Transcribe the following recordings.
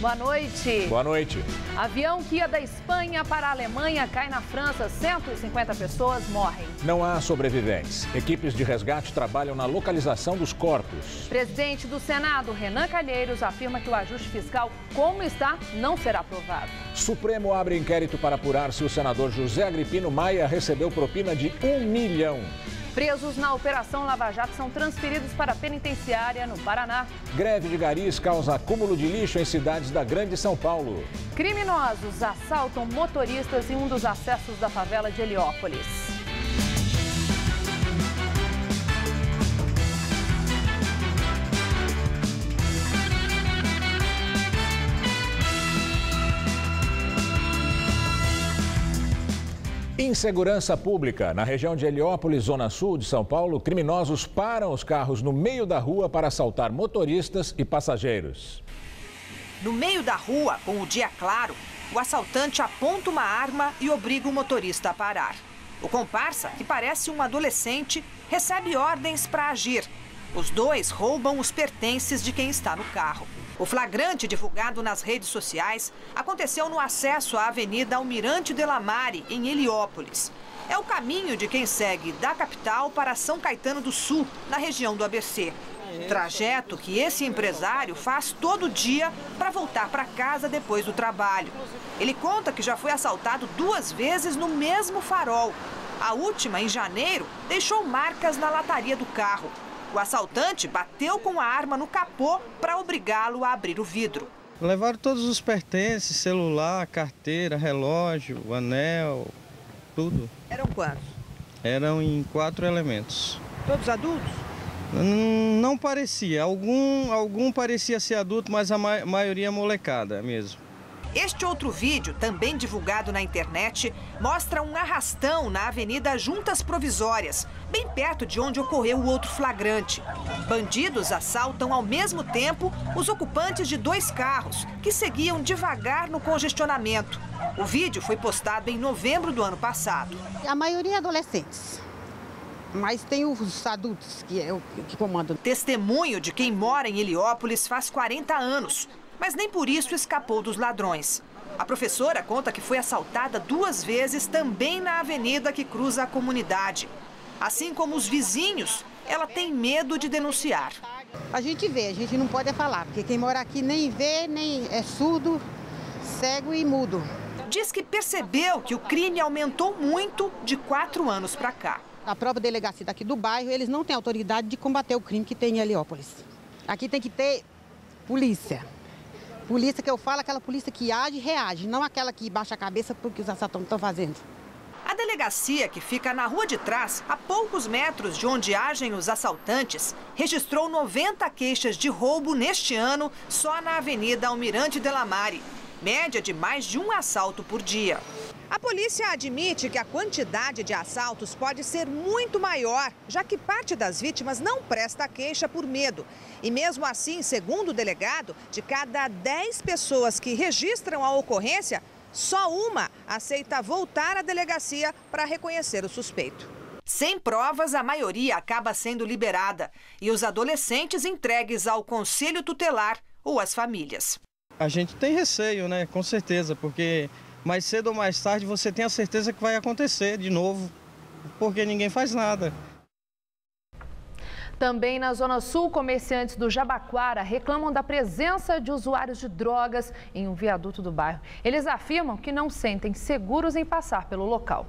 Boa noite. Boa noite. Avião que ia da Espanha para a Alemanha cai na França. 150 pessoas morrem. Não há sobreviventes. Equipes de resgate trabalham na localização dos corpos. Presidente do Senado, Renan Calheiros, afirma que o ajuste fiscal, como está, não será aprovado. Supremo abre inquérito para apurar se o senador José Agripino Maia recebeu propina de R$ 1 milhão. Presos na Operação Lava Jato são transferidos para a penitenciária no Paraná. Greve de garis causa acúmulo de lixo em cidades da Grande São Paulo. Criminosos assaltam motoristas em um dos acessos da favela de Heliópolis. Insegurança pública. Na região de Heliópolis, zona sul de São Paulo, criminosos param os carros no meio da rua para assaltar motoristas e passageiros. No meio da rua, com o dia claro, o assaltante aponta uma arma e obriga o motorista a parar. O comparsa, que parece um adolescente, recebe ordens para agir. Os dois roubam os pertences de quem está no carro. O flagrante divulgado nas redes sociais aconteceu no acesso à Avenida Almirante de la Mare, em Heliópolis. É o caminho de quem segue da capital para São Caetano do Sul, na região do ABC. Trajeto que esse empresário faz todo dia para voltar para casa depois do trabalho. Ele conta que já foi assaltado 2 vezes no mesmo farol. A última, em janeiro, deixou marcas na lataria do carro. O assaltante bateu com a arma no capô para obrigá-lo a abrir o vidro. Levaram todos os pertences, celular, carteira, relógio, anel, tudo. Eram quantos? Eram em 4 elementos. Todos adultos? Não parecia. Algum parecia ser adulto, mas a maioria molecada mesmo. Este outro vídeo, também divulgado na internet, mostra um arrastão na Avenida Juntas Provisórias, bem perto de onde ocorreu o outro flagrante. Bandidos assaltam ao mesmo tempo os ocupantes de 2 carros, que seguiam devagar no congestionamento. O vídeo foi postado em novembro do ano passado. A maioria é adolescentes, mas tem os adultos que comandam. Testemunho de quem mora em Heliópolis faz 40 anos. Mas nem por isso escapou dos ladrões. A professora conta que foi assaltada 2 vezes também na avenida que cruza a comunidade. Assim como os vizinhos, ela tem medo de denunciar. A gente vê, a gente não pode falar, porque quem mora aqui nem vê, nem é surdo, cego e mudo. Diz que percebeu que o crime aumentou muito de 4 anos para cá. A própria delegacia daqui do bairro, eles não têm autoridade de combater o crime que tem em Heliópolis. Aqui tem que ter polícia. Polícia que eu falo, aquela polícia que age e reage, não aquela que baixa a cabeça porque os assaltantes estão fazendo. A delegacia, que fica na rua de trás, a poucos metros de onde agem os assaltantes, registrou 90 queixas de roubo neste ano só na Avenida Almirante de la Mare, média de mais de 1 assalto por dia. A polícia admite que a quantidade de assaltos pode ser muito maior, já que parte das vítimas não presta queixa por medo. E mesmo assim, segundo o delegado, de cada 10 pessoas que registram a ocorrência, só uma aceita voltar à delegacia para reconhecer o suspeito. Sem provas, a maioria acaba sendo liberada e os adolescentes entregues ao conselho tutelar ou às famílias. A gente tem receio, né? Com certeza, porque mais cedo ou mais tarde você tem a certeza que vai acontecer de novo, porque ninguém faz nada. Também na Zona Sul, comerciantes do Jabaquara reclamam da presença de usuários de drogas em um viaduto do bairro. Eles afirmam que não sentem seguros em passar pelo local.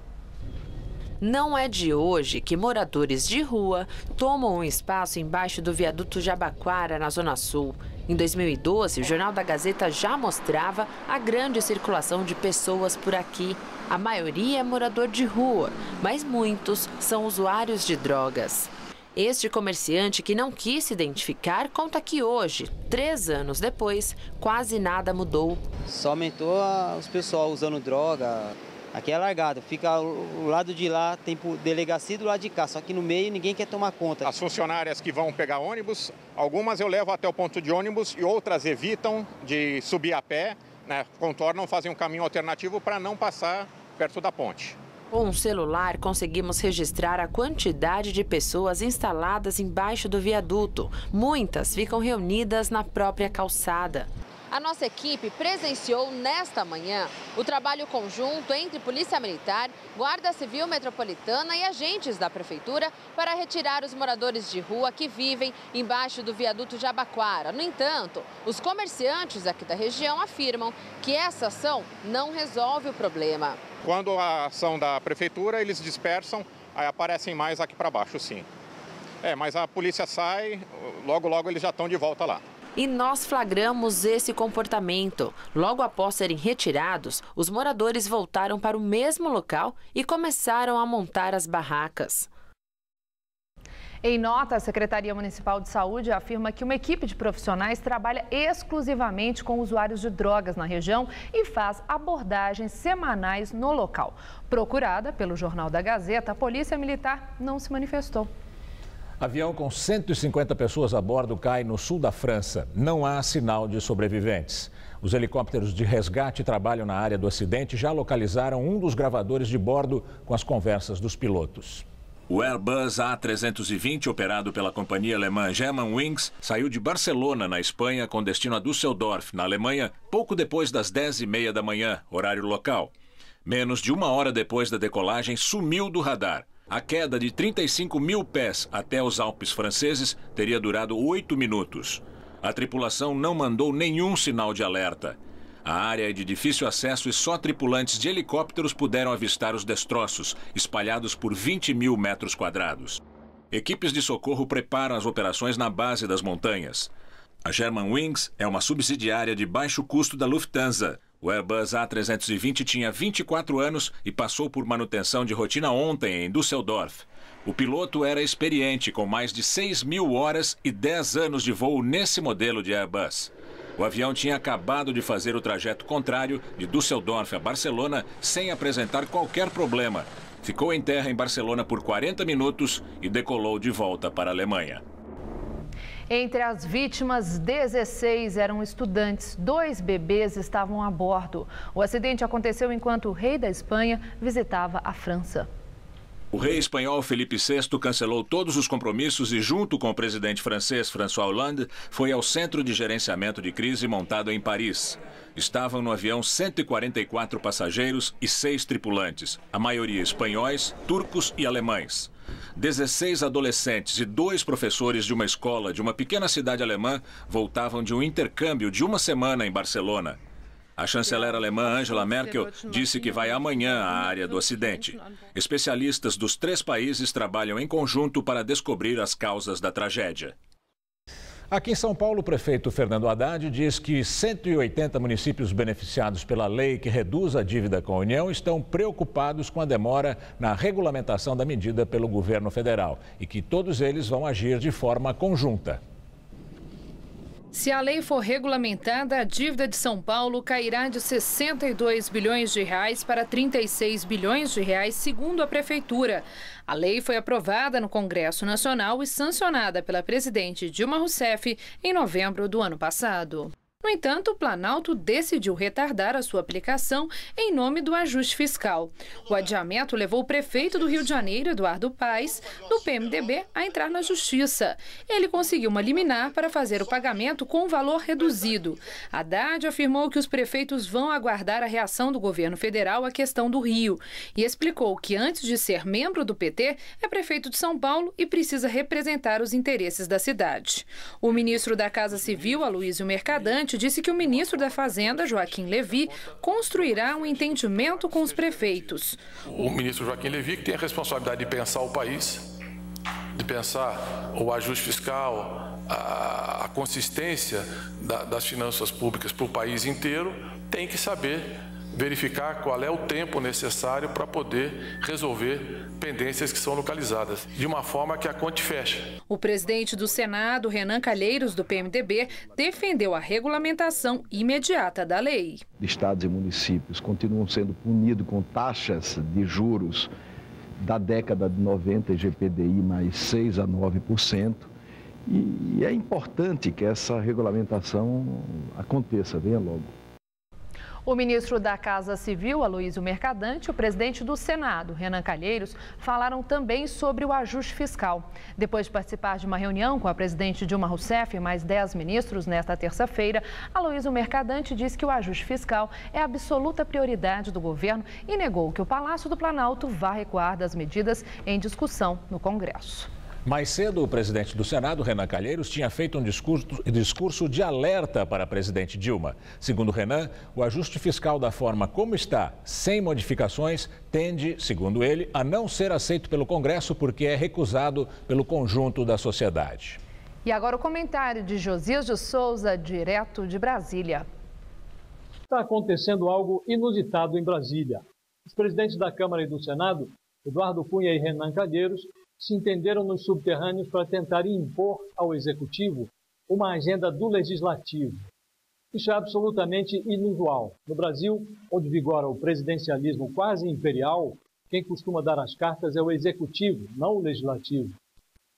Não é de hoje que moradores de rua tomam um espaço embaixo do viaduto Jabaquara, na Zona Sul. Em 2012, o Jornal da Gazeta já mostrava a grande circulação de pessoas por aqui. A maioria é morador de rua, mas muitos são usuários de drogas. Este comerciante, que não quis se identificar, conta que hoje, 3 anos depois, quase nada mudou. Só aumentou os pessoal usando droga. Aqui é largado, fica o lado de lá, tem delegacia do lado de cá, só que no meio ninguém quer tomar conta. As funcionárias que vão pegar ônibus, algumas eu levo até o ponto de ônibus e outras evitam de subir a pé, né, contornam, fazem um caminho alternativo para não passar perto da ponte. Com um celular, conseguimos registrar a quantidade de pessoas instaladas embaixo do viaduto. Muitas ficam reunidas na própria calçada. A nossa equipe presenciou nesta manhã o trabalho conjunto entre Polícia Militar, Guarda Civil Metropolitana e agentes da Prefeitura para retirar os moradores de rua que vivem embaixo do viaduto Jabaquara. No entanto, os comerciantes aqui da região afirmam que essa ação não resolve o problema. Quando a ação da Prefeitura, eles dispersam, aí aparecem mais aqui para baixo, sim. Mas a polícia sai, logo eles já estão de volta lá. E nós flagramos esse comportamento. Logo após serem retirados, os moradores voltaram para o mesmo local e começaram a montar as barracas. Em nota, a Secretaria Municipal de Saúde afirma que uma equipe de profissionais trabalha exclusivamente com usuários de drogas na região e faz abordagens semanais no local. Procurada pelo Jornal da Gazeta, a Polícia Militar não se manifestou. Avião com 150 pessoas a bordo cai no sul da França. Não há sinal de sobreviventes. Os helicópteros de resgate trabalham na área do acidente e já localizaram um dos gravadores de bordo com as conversas dos pilotos. O Airbus A320, operado pela companhia alemã Germanwings, saiu de Barcelona, na Espanha, com destino a Düsseldorf, na Alemanha, pouco depois das 10h30 da manhã, horário local. Menos de uma hora depois da decolagem, sumiu do radar. A queda de 35 mil pés até os Alpes franceses teria durado 8 minutos. A tripulação não mandou nenhum sinal de alerta. A área é de difícil acesso e só tripulantes de helicópteros puderam avistar os destroços, espalhados por 20 mil metros quadrados. Equipes de socorro preparam as operações na base das montanhas. A Germanwings é uma subsidiária de baixo custo da Lufthansa. O Airbus A320 tinha 24 anos e passou por manutenção de rotina ontem em Düsseldorf. O piloto era experiente, com mais de 6.000 horas e 10 anos de voo nesse modelo de Airbus. O avião tinha acabado de fazer o trajeto contrário de Düsseldorf a Barcelona sem apresentar qualquer problema. Ficou em terra em Barcelona por 40 minutos e decolou de volta para a Alemanha. Entre as vítimas, 16 eram estudantes. 2 bebês estavam a bordo. O acidente aconteceu enquanto o rei da Espanha visitava a França. O rei espanhol Felipe VI cancelou todos os compromissos e, junto com o presidente francês François Hollande, foi ao Centro de Gerenciamento de Crise montado em Paris. Estavam no avião 144 passageiros e 6 tripulantes, a maioria espanhóis, turcos e alemães. 16 adolescentes e 2 professores de uma escola de uma pequena cidade alemã voltavam de um intercâmbio de uma semana em Barcelona. A chanceler alemã Angela Merkel disse que vai amanhã à área do acidente. Especialistas dos 3 países trabalham em conjunto para descobrir as causas da tragédia. Aqui em São Paulo, o prefeito Fernando Haddad diz que 180 municípios beneficiados pela lei que reduz a dívida com a União estão preocupados com a demora na regulamentação da medida pelo governo federal e que todos eles vão agir de forma conjunta. Se a lei for regulamentada, a dívida de São Paulo cairá de 62 bilhões de reais para 36 bilhões de reais, segundo a Prefeitura. A lei foi aprovada no Congresso Nacional e sancionada pela presidente Dilma Rousseff em novembro do ano passado. No entanto, o Planalto decidiu retardar a sua aplicação em nome do ajuste fiscal. O adiamento levou o prefeito do Rio de Janeiro, Eduardo Paes, do PMDB, a entrar na Justiça. Ele conseguiu uma liminar para fazer o pagamento com um valor reduzido. Haddad afirmou que os prefeitos vão aguardar a reação do governo federal à questão do Rio e explicou que, antes de ser membro do PT, é prefeito de São Paulo e precisa representar os interesses da cidade. O ministro da Casa Civil, Aloysio Mercadante, disse que o ministro da Fazenda, Joaquim Levy, construirá um entendimento com os prefeitos. O ministro Joaquim Levy, que tem a responsabilidade de pensar o país, de pensar o ajuste fiscal, a consistência das finanças públicas para o país inteiro, tem que saber verificar qual é o tempo necessário para poder resolver pendências que são localizadas, de uma forma que a conta feche. O presidente do Senado, Renan Calheiros, do PMDB, defendeu a regulamentação imediata da lei. Estados e municípios continuam sendo punidos com taxas de juros da década de 90, IGPDI mais 6 a 9%, e é importante que essa regulamentação aconteça, venha logo. O ministro da Casa Civil, Aloysio Mercadante, e o presidente do Senado, Renan Calheiros, falaram também sobre o ajuste fiscal. Depois de participar de uma reunião com a presidente Dilma Rousseff e mais 10 ministros nesta terça-feira, Aloysio Mercadante disse que o ajuste fiscal é a absoluta prioridade do governo e negou que o Palácio do Planalto vá recuar das medidas em discussão no Congresso. Mais cedo, o presidente do Senado, Renan Calheiros, tinha feito um discurso de alerta para a presidente Dilma. Segundo Renan, o ajuste fiscal da forma como está, sem modificações, tende, segundo ele, a não ser aceito pelo Congresso porque é recusado pelo conjunto da sociedade. E agora o comentário de Josias de Souza, direto de Brasília. Está acontecendo algo inusitado em Brasília. Os presidentes da Câmara e do Senado, Eduardo Cunha e Renan Calheiros, se entenderam nos subterrâneos para tentar impor ao Executivo uma agenda do Legislativo. Isso é absolutamente inusual. No Brasil, onde vigora o presidencialismo quase imperial, quem costuma dar as cartas é o Executivo, não o Legislativo.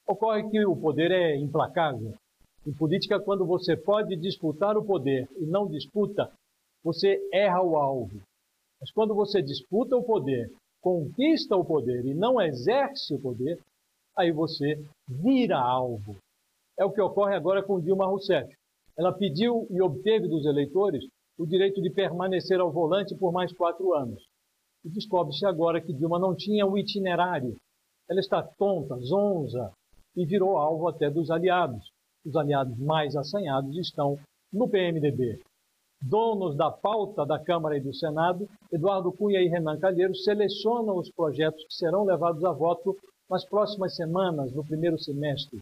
Ocorre que o poder é implacável. Em política, quando você pode disputar o poder e não disputa, você erra o alvo. Mas quando você disputa o poder, conquista o poder e não exerce o poder, aí você vira alvo. É o que ocorre agora com Dilma Rousseff. Ela pediu e obteve dos eleitores o direito de permanecer ao volante por mais 4 anos. E descobre-se agora que Dilma não tinha um itinerário. Ela está tonta, zonza e virou alvo até dos aliados. Os aliados mais assanhados estão no PMDB. Donos da pauta da Câmara e do Senado, Eduardo Cunha e Renan Calheiros selecionam os projetos que serão levados a voto nas próximas semanas, no primeiro semestre.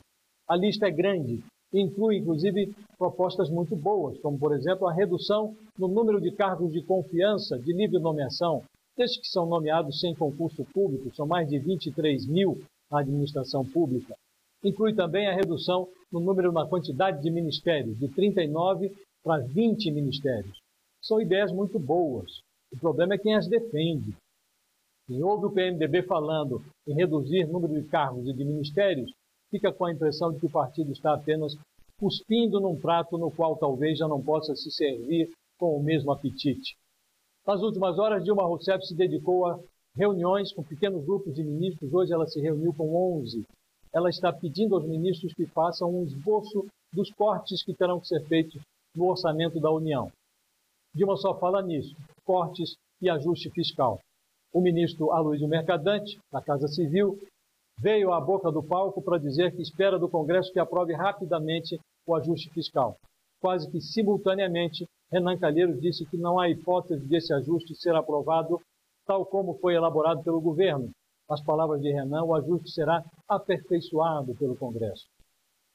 A lista é grande e inclui, inclusive, propostas muito boas, como, por exemplo, a redução no número de cargos de confiança de livre nomeação, desde que são nomeados sem concurso público, são mais de 23 mil na administração pública. Inclui também a redução no número, na quantidade de ministérios, de 39 para 20 ministérios. São ideias muito boas. O problema é quem as defende. Quem ouve o PMDB falando em reduzir o número de cargos e de ministérios, fica com a impressão de que o partido está apenas cuspindo num prato no qual talvez já não possa se servir com o mesmo apetite. Nas últimas horas, Dilma Rousseff se dedicou a reuniões com pequenos grupos de ministros. Hoje ela se reuniu com 11. Ela está pedindo aos ministros que façam um esboço dos cortes que terão que ser feitos no orçamento da União. Dilma só fala nisso, cortes e ajuste fiscal. O ministro Aloysio Mercadante, da Casa Civil, veio à boca do palco para dizer que espera do Congresso que aprove rapidamente o ajuste fiscal. Quase que simultaneamente, Renan Calheiros disse que não há hipótese desse ajuste ser aprovado tal como foi elaborado pelo governo. Nas palavras de Renan, o ajuste será aperfeiçoado pelo Congresso.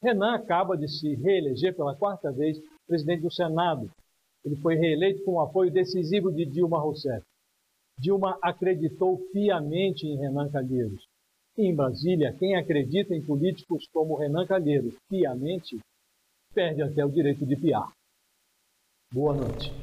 Renan acaba de se reeleger pela 4ª vez presidente do Senado. Ele foi reeleito com o apoio decisivo de Dilma Rousseff. Dilma acreditou piamente em Renan Calheiros. E em Brasília, quem acredita em políticos como Renan Calheiros piamente, perde até o direito de piar. Boa noite.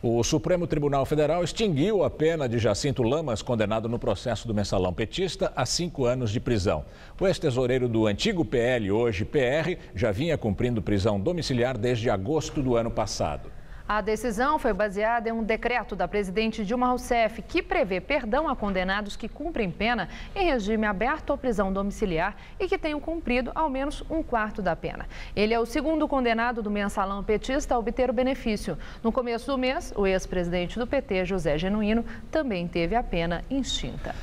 O Supremo Tribunal Federal extinguiu a pena de Jacinto Lamas, condenado no processo do mensalão petista, a 5 anos de prisão. O ex-tesoureiro do antigo PL, hoje PR, já vinha cumprindo prisão domiciliar desde agosto do ano passado. A decisão foi baseada em um decreto da presidente Dilma Rousseff, que prevê perdão a condenados que cumprem pena em regime aberto ou prisão domiciliar e que tenham cumprido ao menos 1/4 da pena. Ele é o segundo condenado do mensalão petista a obter o benefício. No começo do mês, o ex-presidente do PT, José Genuíno, também teve a pena extinta.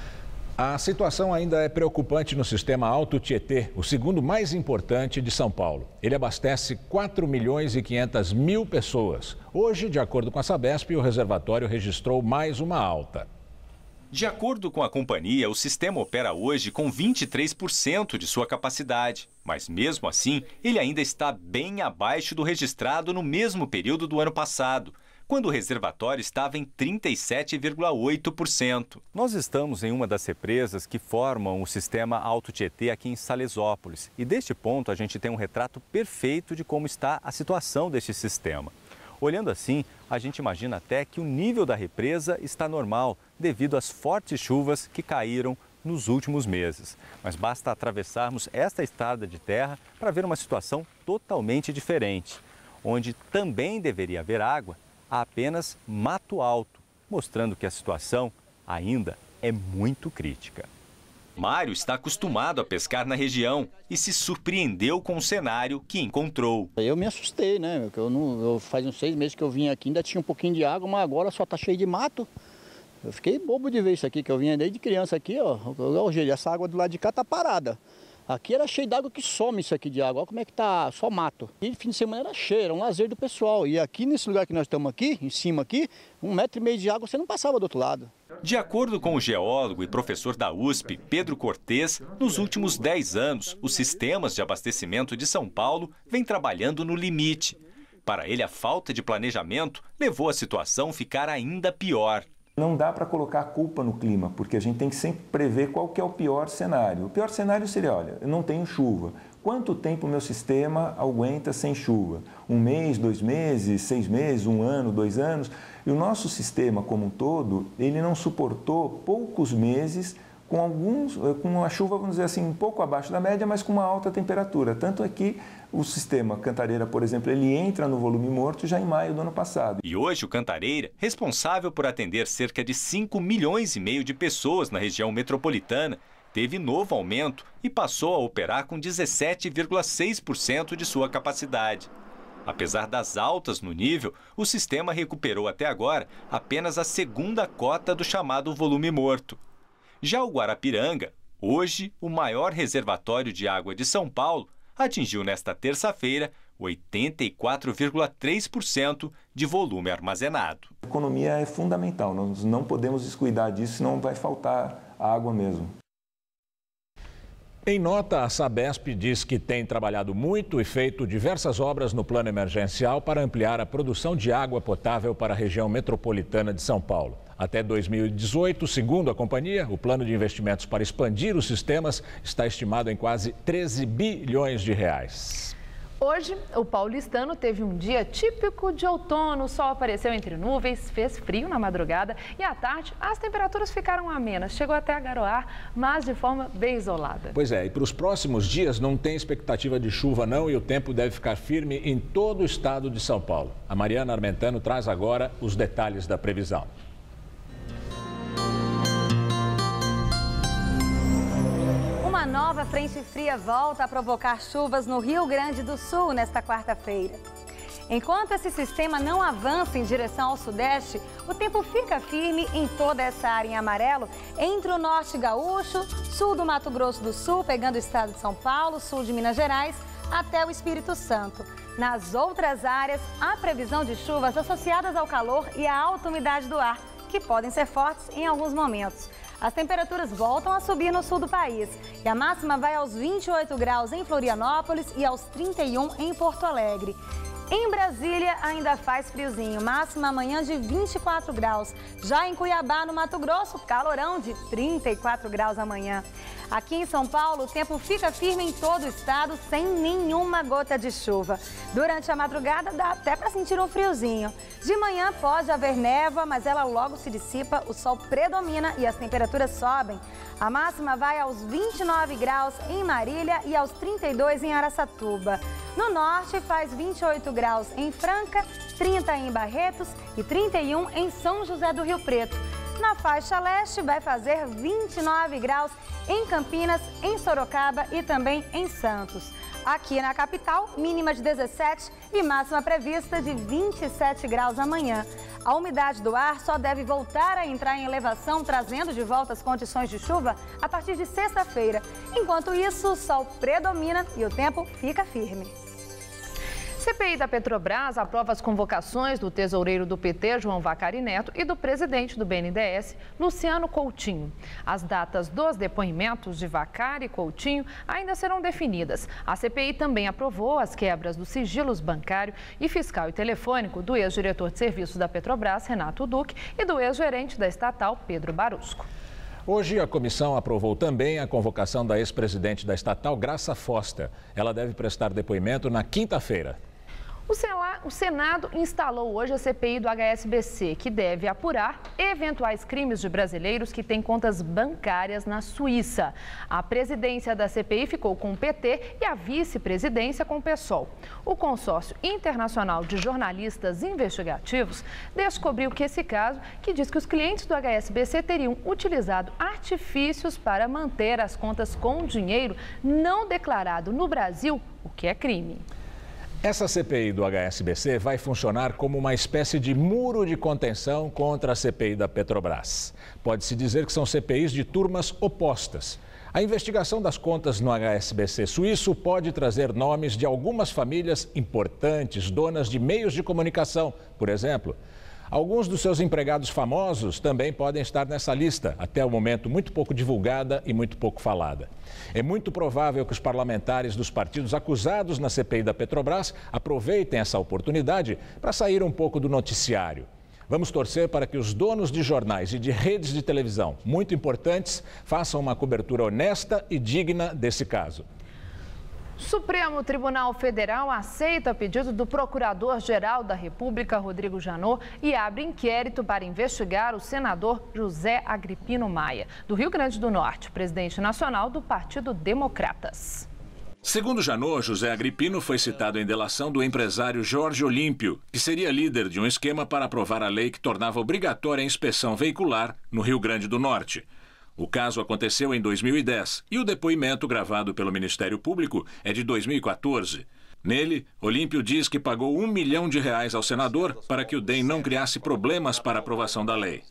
A situação ainda é preocupante no sistema Alto Tietê, o segundo mais importante de São Paulo. Ele abastece 4.500.000 pessoas. Hoje, de acordo com a Sabesp, o reservatório registrou mais uma alta. De acordo com a companhia, o sistema opera hoje com 23% de sua capacidade. Mas mesmo assim, ele ainda está bem abaixo do registrado no mesmo período do ano passado, quando o reservatório estava em 37,8%. Nós estamos em uma das represas que formam o sistema Alto Tietê aqui em Salesópolis. E deste ponto a gente tem um retrato perfeito de como está a situação deste sistema. Olhando assim, a gente imagina até que o nível da represa está normal, devido às fortes chuvas que caíram nos últimos meses. Mas basta atravessarmos esta estrada de terra para ver uma situação totalmente diferente. Onde também deveria haver água, há apenas mato alto, mostrando que a situação ainda é muito crítica. Mário está acostumado a pescar na região e se surpreendeu com o cenário que encontrou. Eu me assustei, né? Faz uns 6 meses que eu vim aqui, ainda tinha um pouquinho de água, mas agora só está cheio de mato. Eu fiquei bobo de ver isso aqui, que eu vinha desde criança aqui, ó. Essa água do lado de cá tá parada. Aqui era cheio d'água que some isso aqui de água, olha como é que tá, só mato. E fim de semana era cheio, era um lazer do pessoal. E aqui nesse lugar que nós estamos aqui, em cima aqui, 1,5 metro de água você não passava do outro lado. De acordo com o geólogo e professor da USP, Pedro Cortes, nos últimos 10 anos, os sistemas de abastecimento de São Paulo vêm trabalhando no limite. Para ele, a falta de planejamento levou a situação a ficar ainda pior. Não dá para colocar a culpa no clima, porque a gente tem que sempre prever qual que é o pior cenário. O pior cenário seria, olha, eu não tenho chuva. Quanto tempo o meu sistema aguenta sem chuva? 1 mês, 2 meses, 6 meses, 1 ano, 2 anos? E o nosso sistema como um todo, ele não suportou poucos meses com uma chuva, vamos dizer assim, um pouco abaixo da média, mas com uma alta temperatura. Tanto é que o sistema Cantareira, por exemplo, ele entra no volume morto já em maio do ano passado. E hoje o Cantareira, responsável por atender cerca de 5,5 milhões de pessoas na região metropolitana, teve novo aumento e passou a operar com 17,6% de sua capacidade. Apesar das altas no nível, o sistema recuperou até agora apenas a segunda cota do chamado volume morto. Já o Guarapiranga, hoje o maior reservatório de água de São Paulo, atingiu nesta terça-feira 84,3% de volume armazenado. A economia é fundamental, nós não podemos descuidar disso, senão vai faltar água mesmo. Em nota, a Sabesp diz que tem trabalhado muito e feito diversas obras no plano emergencial para ampliar a produção de água potável para a região metropolitana de São Paulo. Até 2018, segundo a companhia, o plano de investimentos para expandir os sistemas está estimado em quase 13 bilhões de reais. Hoje, o paulistano teve um dia típico de outono. O sol apareceu entre nuvens, fez frio na madrugada e à tarde as temperaturas ficaram amenas. Chegou até a garoar, mas de forma bem isolada. Pois é, e para os próximos dias não tem expectativa de chuva não e o tempo deve ficar firme em todo o estado de São Paulo. A Mariana Armentano traz agora os detalhes da previsão. Uma nova frente fria volta a provocar chuvas no Rio Grande do Sul nesta quarta-feira. Enquanto esse sistema não avança em direção ao sudeste, o tempo fica firme em toda essa área em amarelo, entre o norte gaúcho, sul do Mato Grosso do Sul, pegando o estado de São Paulo, sul de Minas Gerais, até o Espírito Santo. Nas outras áreas, há previsão de chuvas associadas ao calor e à alta umidade do ar, que podem ser fortes em alguns momentos. As temperaturas voltam a subir no sul do país e a máxima vai aos 28 graus em Florianópolis e aos 31 em Porto Alegre. Em Brasília ainda faz friozinho, máxima amanhã de 24 graus. Já em Cuiabá, no Mato Grosso, calorão de 34 graus amanhã. Aqui em São Paulo, o tempo fica firme em todo o estado, sem nenhuma gota de chuva. Durante a madrugada, dá até para sentir um friozinho. De manhã pode haver névoa, mas ela logo se dissipa, o sol predomina e as temperaturas sobem. A máxima vai aos 29 graus em Marília e aos 32 em Araçatuba. No norte, faz 28 graus em Franca, 30 em Barretos e 31 em São José do Rio Preto. Na faixa leste, vai fazer 29 graus em Campinas, em Sorocaba e também em Santos. Aqui na capital, mínima de 17 e máxima prevista de 27 graus amanhã. A umidade do ar só deve voltar a entrar em elevação, trazendo de volta as condições de chuva a partir de sexta-feira. Enquanto isso, o sol predomina e o tempo fica firme. CPI da Petrobras aprova as convocações do tesoureiro do PT, João Vacari Neto, e do presidente do BNDES, Luciano Coutinho. As datas dos depoimentos de Vacari e Coutinho ainda serão definidas. A CPI também aprovou as quebras dos sigilos bancário e fiscal e telefônico do ex-diretor de serviços da Petrobras, Renato Duque, e do ex-gerente da estatal, Pedro Barusco. Hoje, a comissão aprovou também a convocação da ex-presidente da estatal, Graça Foster. Ela deve prestar depoimento na quinta-feira. O Senado instalou hoje a CPI do HSBC, que deve apurar eventuais crimes de brasileiros que têm contas bancárias na Suíça. A presidência da CPI ficou com o PT e a vice-presidência com o PSOL. O Consórcio Internacional de Jornalistas Investigativos descobriu que esse caso, que diz que os clientes do HSBC teriam utilizado artifícios para manter as contas com dinheiro não declarado no Brasil, o que é crime. Essa CPI do HSBC vai funcionar como uma espécie de muro de contenção contra a CPI da Petrobras. Pode-se dizer que são CPIs de turmas opostas. A investigação das contas no HSBC suíço pode trazer nomes de algumas famílias importantes, donas de meios de comunicação, por exemplo. Alguns dos seus empregados famosos também podem estar nessa lista, até o momento muito pouco divulgada e muito pouco falada. É muito provável que os parlamentares dos partidos acusados na CPI da Petrobras aproveitem essa oportunidade para sair um pouco do noticiário. Vamos torcer para que os donos de jornais e de redes de televisão muito importantes façam uma cobertura honesta e digna desse caso. Supremo Tribunal Federal aceita pedido do Procurador-Geral da República, Rodrigo Janot, e abre inquérito para investigar o senador José Agripino Maia, do Rio Grande do Norte, presidente nacional do Partido Democratas. Segundo Janot, José Agripino foi citado em delação do empresário Jorge Olímpio, que seria líder de um esquema para aprovar a lei que tornava obrigatória a inspeção veicular no Rio Grande do Norte. O caso aconteceu em 2010 e o depoimento gravado pelo Ministério Público é de 2014. Nele, Olímpio diz que pagou R$1 milhão ao senador para que o DEM não criasse problemas para a aprovação da lei.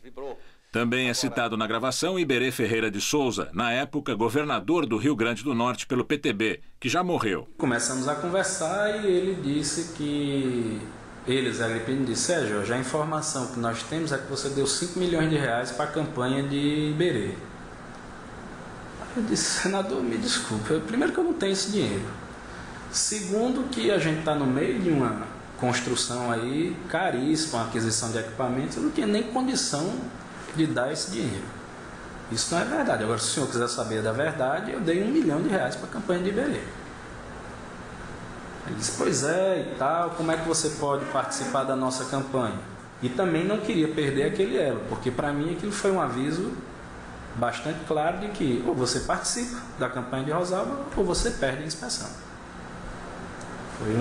Também é citado na gravação Iberê Ferreira de Souza, na época governador do Rio Grande do Norte pelo PTB, que já morreu. Começamos a conversar e ele disse que... Zé Agripino disse: Jorge, a informação que nós temos é que você deu R$5 milhões para a campanha de Iberê. Eu disse: senador, me desculpe, primeiro que eu não tenho esse dinheiro. Segundo que a gente está no meio de uma construção aí caríssima, uma aquisição de equipamentos, eu não tinha nem condição de dar esse dinheiro. Isso não é verdade. Agora, se o senhor quiser saber da verdade, eu dei R$1 milhão para a campanha de Iberê. Ele disse: pois é e tal, como é que você pode participar da nossa campanha? E também não queria perder aquele elo, porque para mim aquilo foi um aviso bastante claro de que ou você participa da campanha de Rosalba ou você perde a inspeção. Foi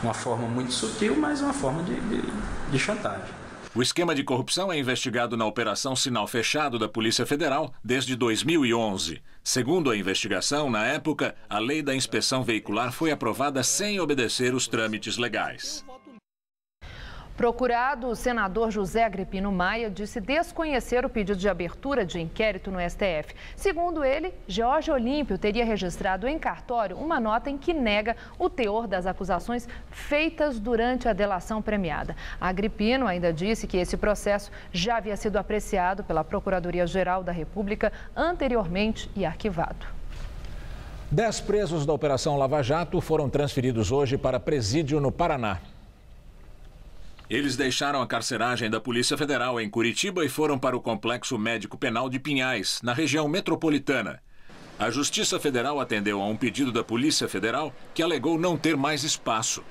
uma forma muito sutil, mas uma forma de chantagem. O esquema de corrupção é investigado na Operação Sinal Fechado da Polícia Federal desde 2011. Segundo a investigação, na época, a lei da inspeção veicular foi aprovada sem obedecer os trâmites legais. Procurado, o senador José Agripino Maia disse desconhecer o pedido de abertura de inquérito no STF. Segundo ele, Jorge Olímpio teria registrado em cartório uma nota em que nega o teor das acusações feitas durante a delação premiada. Agripino ainda disse que esse processo já havia sido apreciado pela Procuradoria-Geral da República anteriormente e arquivado. 10 presos da Operação Lava Jato foram transferidos hoje para presídio no Paraná. Eles deixaram a carceragem da Polícia Federal em Curitiba e foram para o Complexo Médico Penal de Pinhais, na região metropolitana. A Justiça Federal atendeu a um pedido da Polícia Federal que alegou não ter mais espaço.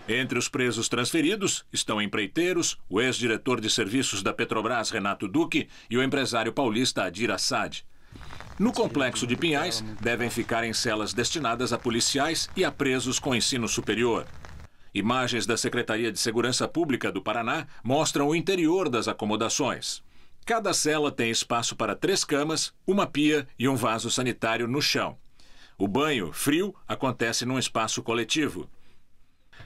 Entre os presos transferidos estão empreiteiros, o ex-diretor de serviços da Petrobras, Renato Duque, e o empresário paulista Adir Assad. No Complexo de Pinhais, devem ficar em celas destinadas a policiais e a presos com ensino superior. Imagens da Secretaria de Segurança Pública do Paraná mostram o interior das acomodações. Cada cela tem espaço para 3 camas, uma pia e um vaso sanitário no chão. O banho, frio, acontece num espaço coletivo.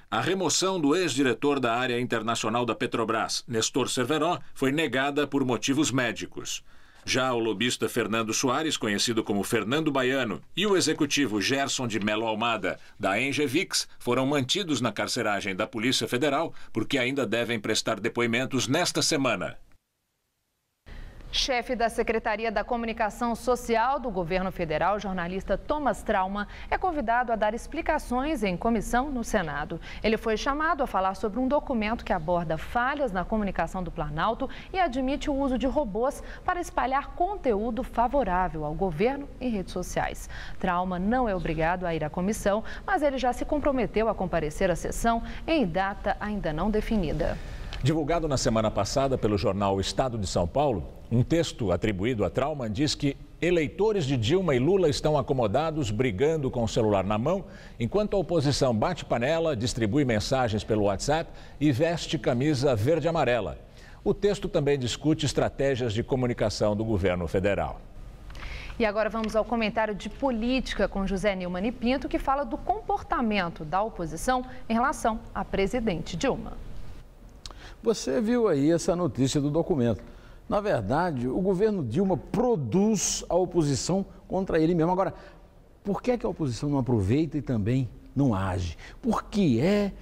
A remoção do ex-diretor da área internacional da Petrobras, Nestor Cerveró, foi negada por motivos médicos. Já o lobista Fernando Soares, conhecido como Fernando Baiano, e o executivo Gerson de Mello Almada, da Engevix, foram mantidos na carceragem da Polícia Federal porque ainda devem prestar depoimentos nesta semana. Chefe da Secretaria da Comunicação Social do Governo Federal, jornalista Thomas Trauma, é convidado a dar explicações em comissão no Senado. Ele foi chamado a falar sobre um documento que aborda falhas na comunicação do Planalto e admite o uso de robôs para espalhar conteúdo favorável ao governo em redes sociais. Trauma não é obrigado a ir à comissão, mas ele já se comprometeu a comparecer à sessão em data ainda não definida. Divulgado na semana passada pelo jornal Estado de São Paulo, um texto atribuído a Trauma diz que eleitores de Dilma e Lula estão acomodados brigando com o celular na mão, enquanto a oposição bate panela, distribui mensagens pelo WhatsApp e veste camisa verde e amarela. O texto também discute estratégias de comunicação do governo federal. E agora vamos ao comentário de política com José Neumann e Pinto, que fala do comportamento da oposição em relação à presidente Dilma. Você viu aí essa notícia do documento. Na verdade, o governo Dilma produz a oposição contra ele mesmo. Agora, por que a oposição não aproveita e também não age? Por que é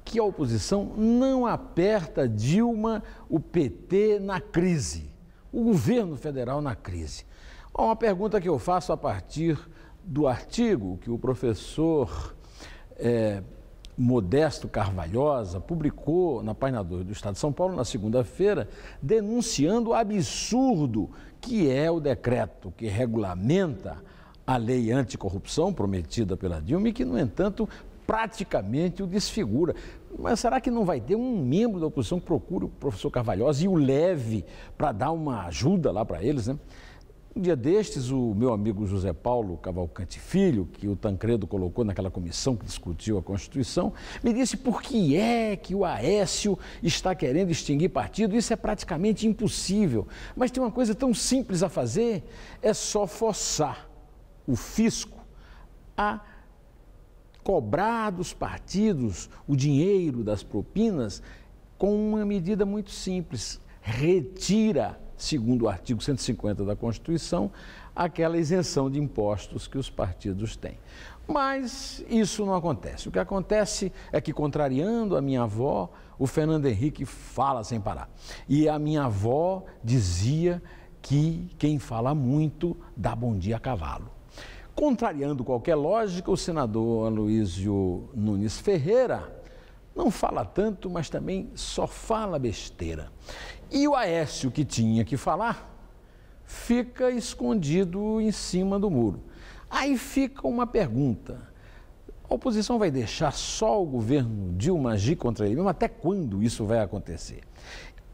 que a oposição não aperta Dilma, o PT na crise, o governo federal na crise? Uma pergunta que eu faço a partir do artigo que o professor Modesto Carvalhosa publicou na página 2 do Estado de São Paulo na segunda-feira, denunciando o absurdo que é o decreto que regulamenta a lei anticorrupção prometida pela Dilma e que, no entanto, praticamente o desfigura. Mas será que não vai ter um membro da oposição que procure o professor Carvalhosa e o leve para dar uma ajuda lá para eles, né? Um dia destes, o meu amigo José Paulo Cavalcante Filho, que o Tancredo colocou naquela comissão que discutiu a Constituição, me disse por que é que o Aécio está querendo extinguir partido. Isso é praticamente impossível. Mas tem uma coisa tão simples a fazer, é só forçar o fisco a cobrar dos partidos o dinheiro das propinas com uma medida muito simples. Retira, segundo o artigo 150 da Constituição, aquela isenção de impostos que os partidos têm. Mas isso não acontece. O que acontece é que, contrariando a minha avó, o Fernando Henrique fala sem parar. E a minha avó dizia que quem fala muito dá bom dia a cavalo. Contrariando qualquer lógica, o senador Aloysio Nunes Ferreira não fala tanto, mas também só fala besteira. E o Aécio, que tinha que falar, fica escondido em cima do muro. Aí fica uma pergunta: a oposição vai deixar só o governo Dilma agir contra ele mesmo? Até quando isso vai acontecer?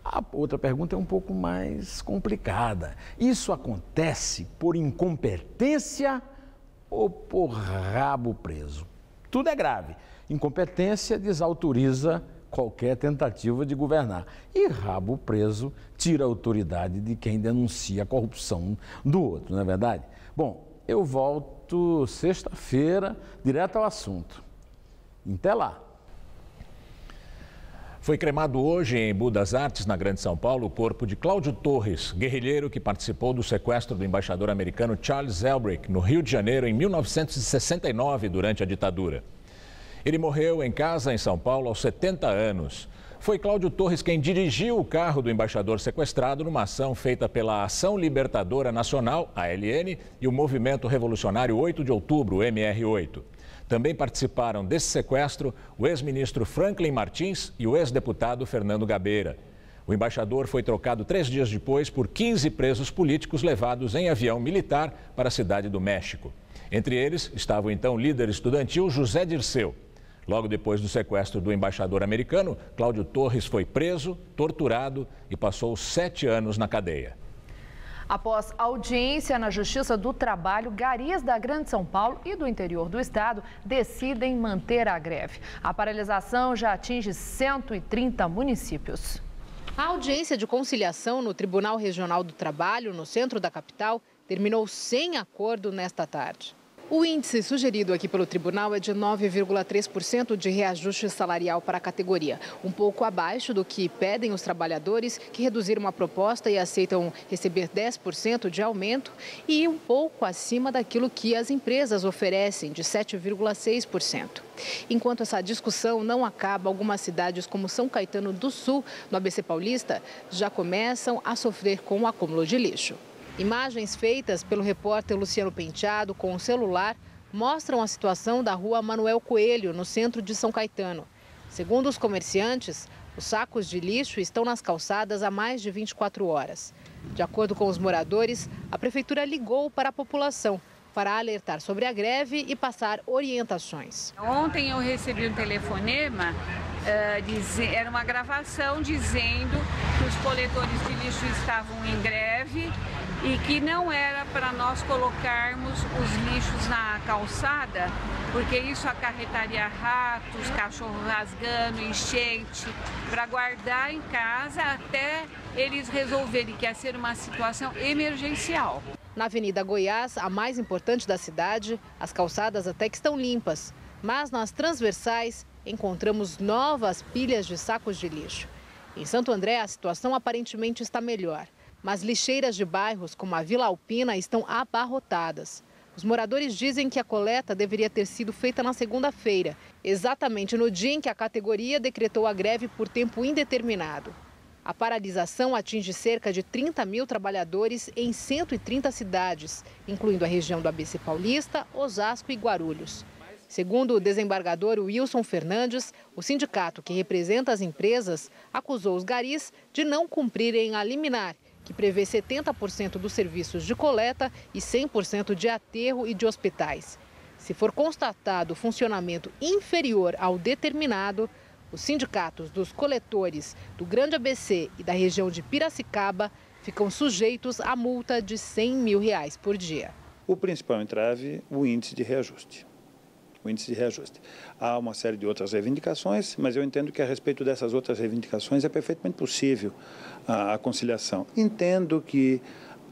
A outra pergunta é um pouco mais complicada. Isso acontece por incompetência ou por rabo preso? Tudo é grave. Incompetência desautoriza qualquer tentativa de governar. E rabo preso tira a autoridade de quem denuncia a corrupção do outro, não é verdade? Bom, eu volto sexta-feira, direto ao assunto. Até lá. Foi cremado hoje em Budas Artes, na Grande São Paulo, o corpo de Cláudio Torres, guerrilheiro que participou do sequestro do embaixador americano Charles Elbrick, no Rio de Janeiro, em 1969, durante a ditadura. Ele morreu em casa em São Paulo aos 70 anos. Foi Cláudio Torres quem dirigiu o carro do embaixador sequestrado numa ação feita pela Ação Libertadora Nacional, ALN, e o Movimento Revolucionário 8 de Outubro, MR8. Também participaram desse sequestro o ex-ministro Franklin Martins e o ex-deputado Fernando Gabeira. O embaixador foi trocado 3 dias depois por 15 presos políticos levados em avião militar para a cidade do México. Entre eles estava o então líder estudantil José Dirceu. Logo depois do sequestro do embaixador americano, Cláudio Torres foi preso, torturado e passou 7 anos na cadeia. Após audiência na Justiça do Trabalho, garis da Grande São Paulo e do interior do estado decidem manter a greve. A paralisação já atinge 130 municípios. A audiência de conciliação no Tribunal Regional do Trabalho, no centro da capital, terminou sem acordo nesta tarde. O índice sugerido aqui pelo tribunal é de 9,3% de reajuste salarial para a categoria, um pouco abaixo do que pedem os trabalhadores, que reduziram a proposta e aceitam receber 10% de aumento, e um pouco acima daquilo que as empresas oferecem, de 7,6%. Enquanto essa discussão não acaba, algumas cidades como São Caetano do Sul, no ABC Paulista, já começam a sofrer com o acúmulo de lixo. Imagens feitas pelo repórter Luciano Penteado com o celular mostram a situação da rua Manuel Coelho, no centro de São Caetano. Segundo os comerciantes, os sacos de lixo estão nas calçadas há mais de 24 horas. De acordo com os moradores, a prefeitura ligou para a população para alertar sobre a greve e passar orientações. Ontem eu recebi um telefonema, era uma gravação dizendo que os coletores de lixo estavam em greve e que não era para nós colocarmos os lixos na calçada, porque isso acarretaria ratos, cachorro rasgando, enchente, para guardar em casa até eles resolverem, que ia ser uma situação emergencial. Na Avenida Goiás, a mais importante da cidade, as calçadas até que estão limpas, mas nas transversais encontramos novas pilhas de sacos de lixo. Em Santo André, a situação aparentemente está melhor, mas lixeiras de bairros como a Vila Alpina estão abarrotadas. Os moradores dizem que a coleta deveria ter sido feita na segunda-feira, exatamente no dia em que a categoria decretou a greve por tempo indeterminado. A paralisação atinge cerca de 30 mil trabalhadores em 130 cidades, incluindo a região do ABC Paulista, Osasco e Guarulhos. Segundo o desembargador Wilson Fernandes, o sindicato que representa as empresas acusou os garis de não cumprirem a liminar, que prevê 70% dos serviços de coleta e 100% de aterro e de hospitais. Se for constatado funcionamento inferior ao determinado, os sindicatos dos coletores do Grande ABC e da região de Piracicaba ficam sujeitos a multa de R$100 mil por dia. O principal entrave, o índice de reajuste. Há uma série de outras reivindicações, mas eu entendo que a respeito dessas outras reivindicações é perfeitamente possível a conciliação. Entendo que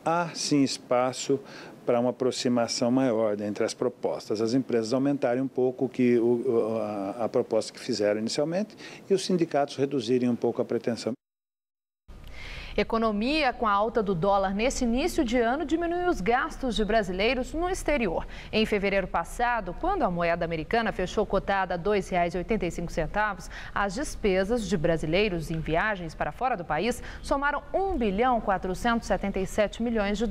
há sim espaço para uma aproximação maior entre as propostas, as empresas aumentarem um pouco a proposta que fizeram inicialmente e os sindicatos reduzirem um pouco a pretensão. Economia com a alta do dólar nesse início de ano diminuiu os gastos de brasileiros no exterior. Em fevereiro passado, quando a moeda americana fechou cotada a R$ 2,85, as despesas de brasileiros em viagens para fora do país somaram $1,477 bilhões,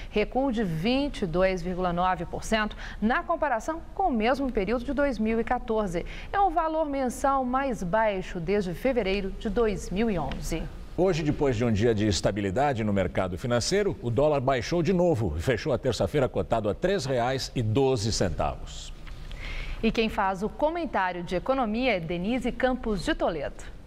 recuo de 22,9% na comparação com o mesmo período de 2014. É o valor mensal mais baixo desde fevereiro de 2011. Hoje, depois de um dia de estabilidade no mercado financeiro, o dólar baixou de novo e fechou a terça-feira cotado a R$ 3,12. E quem faz o comentário de economia é Denise Campos de Toledo.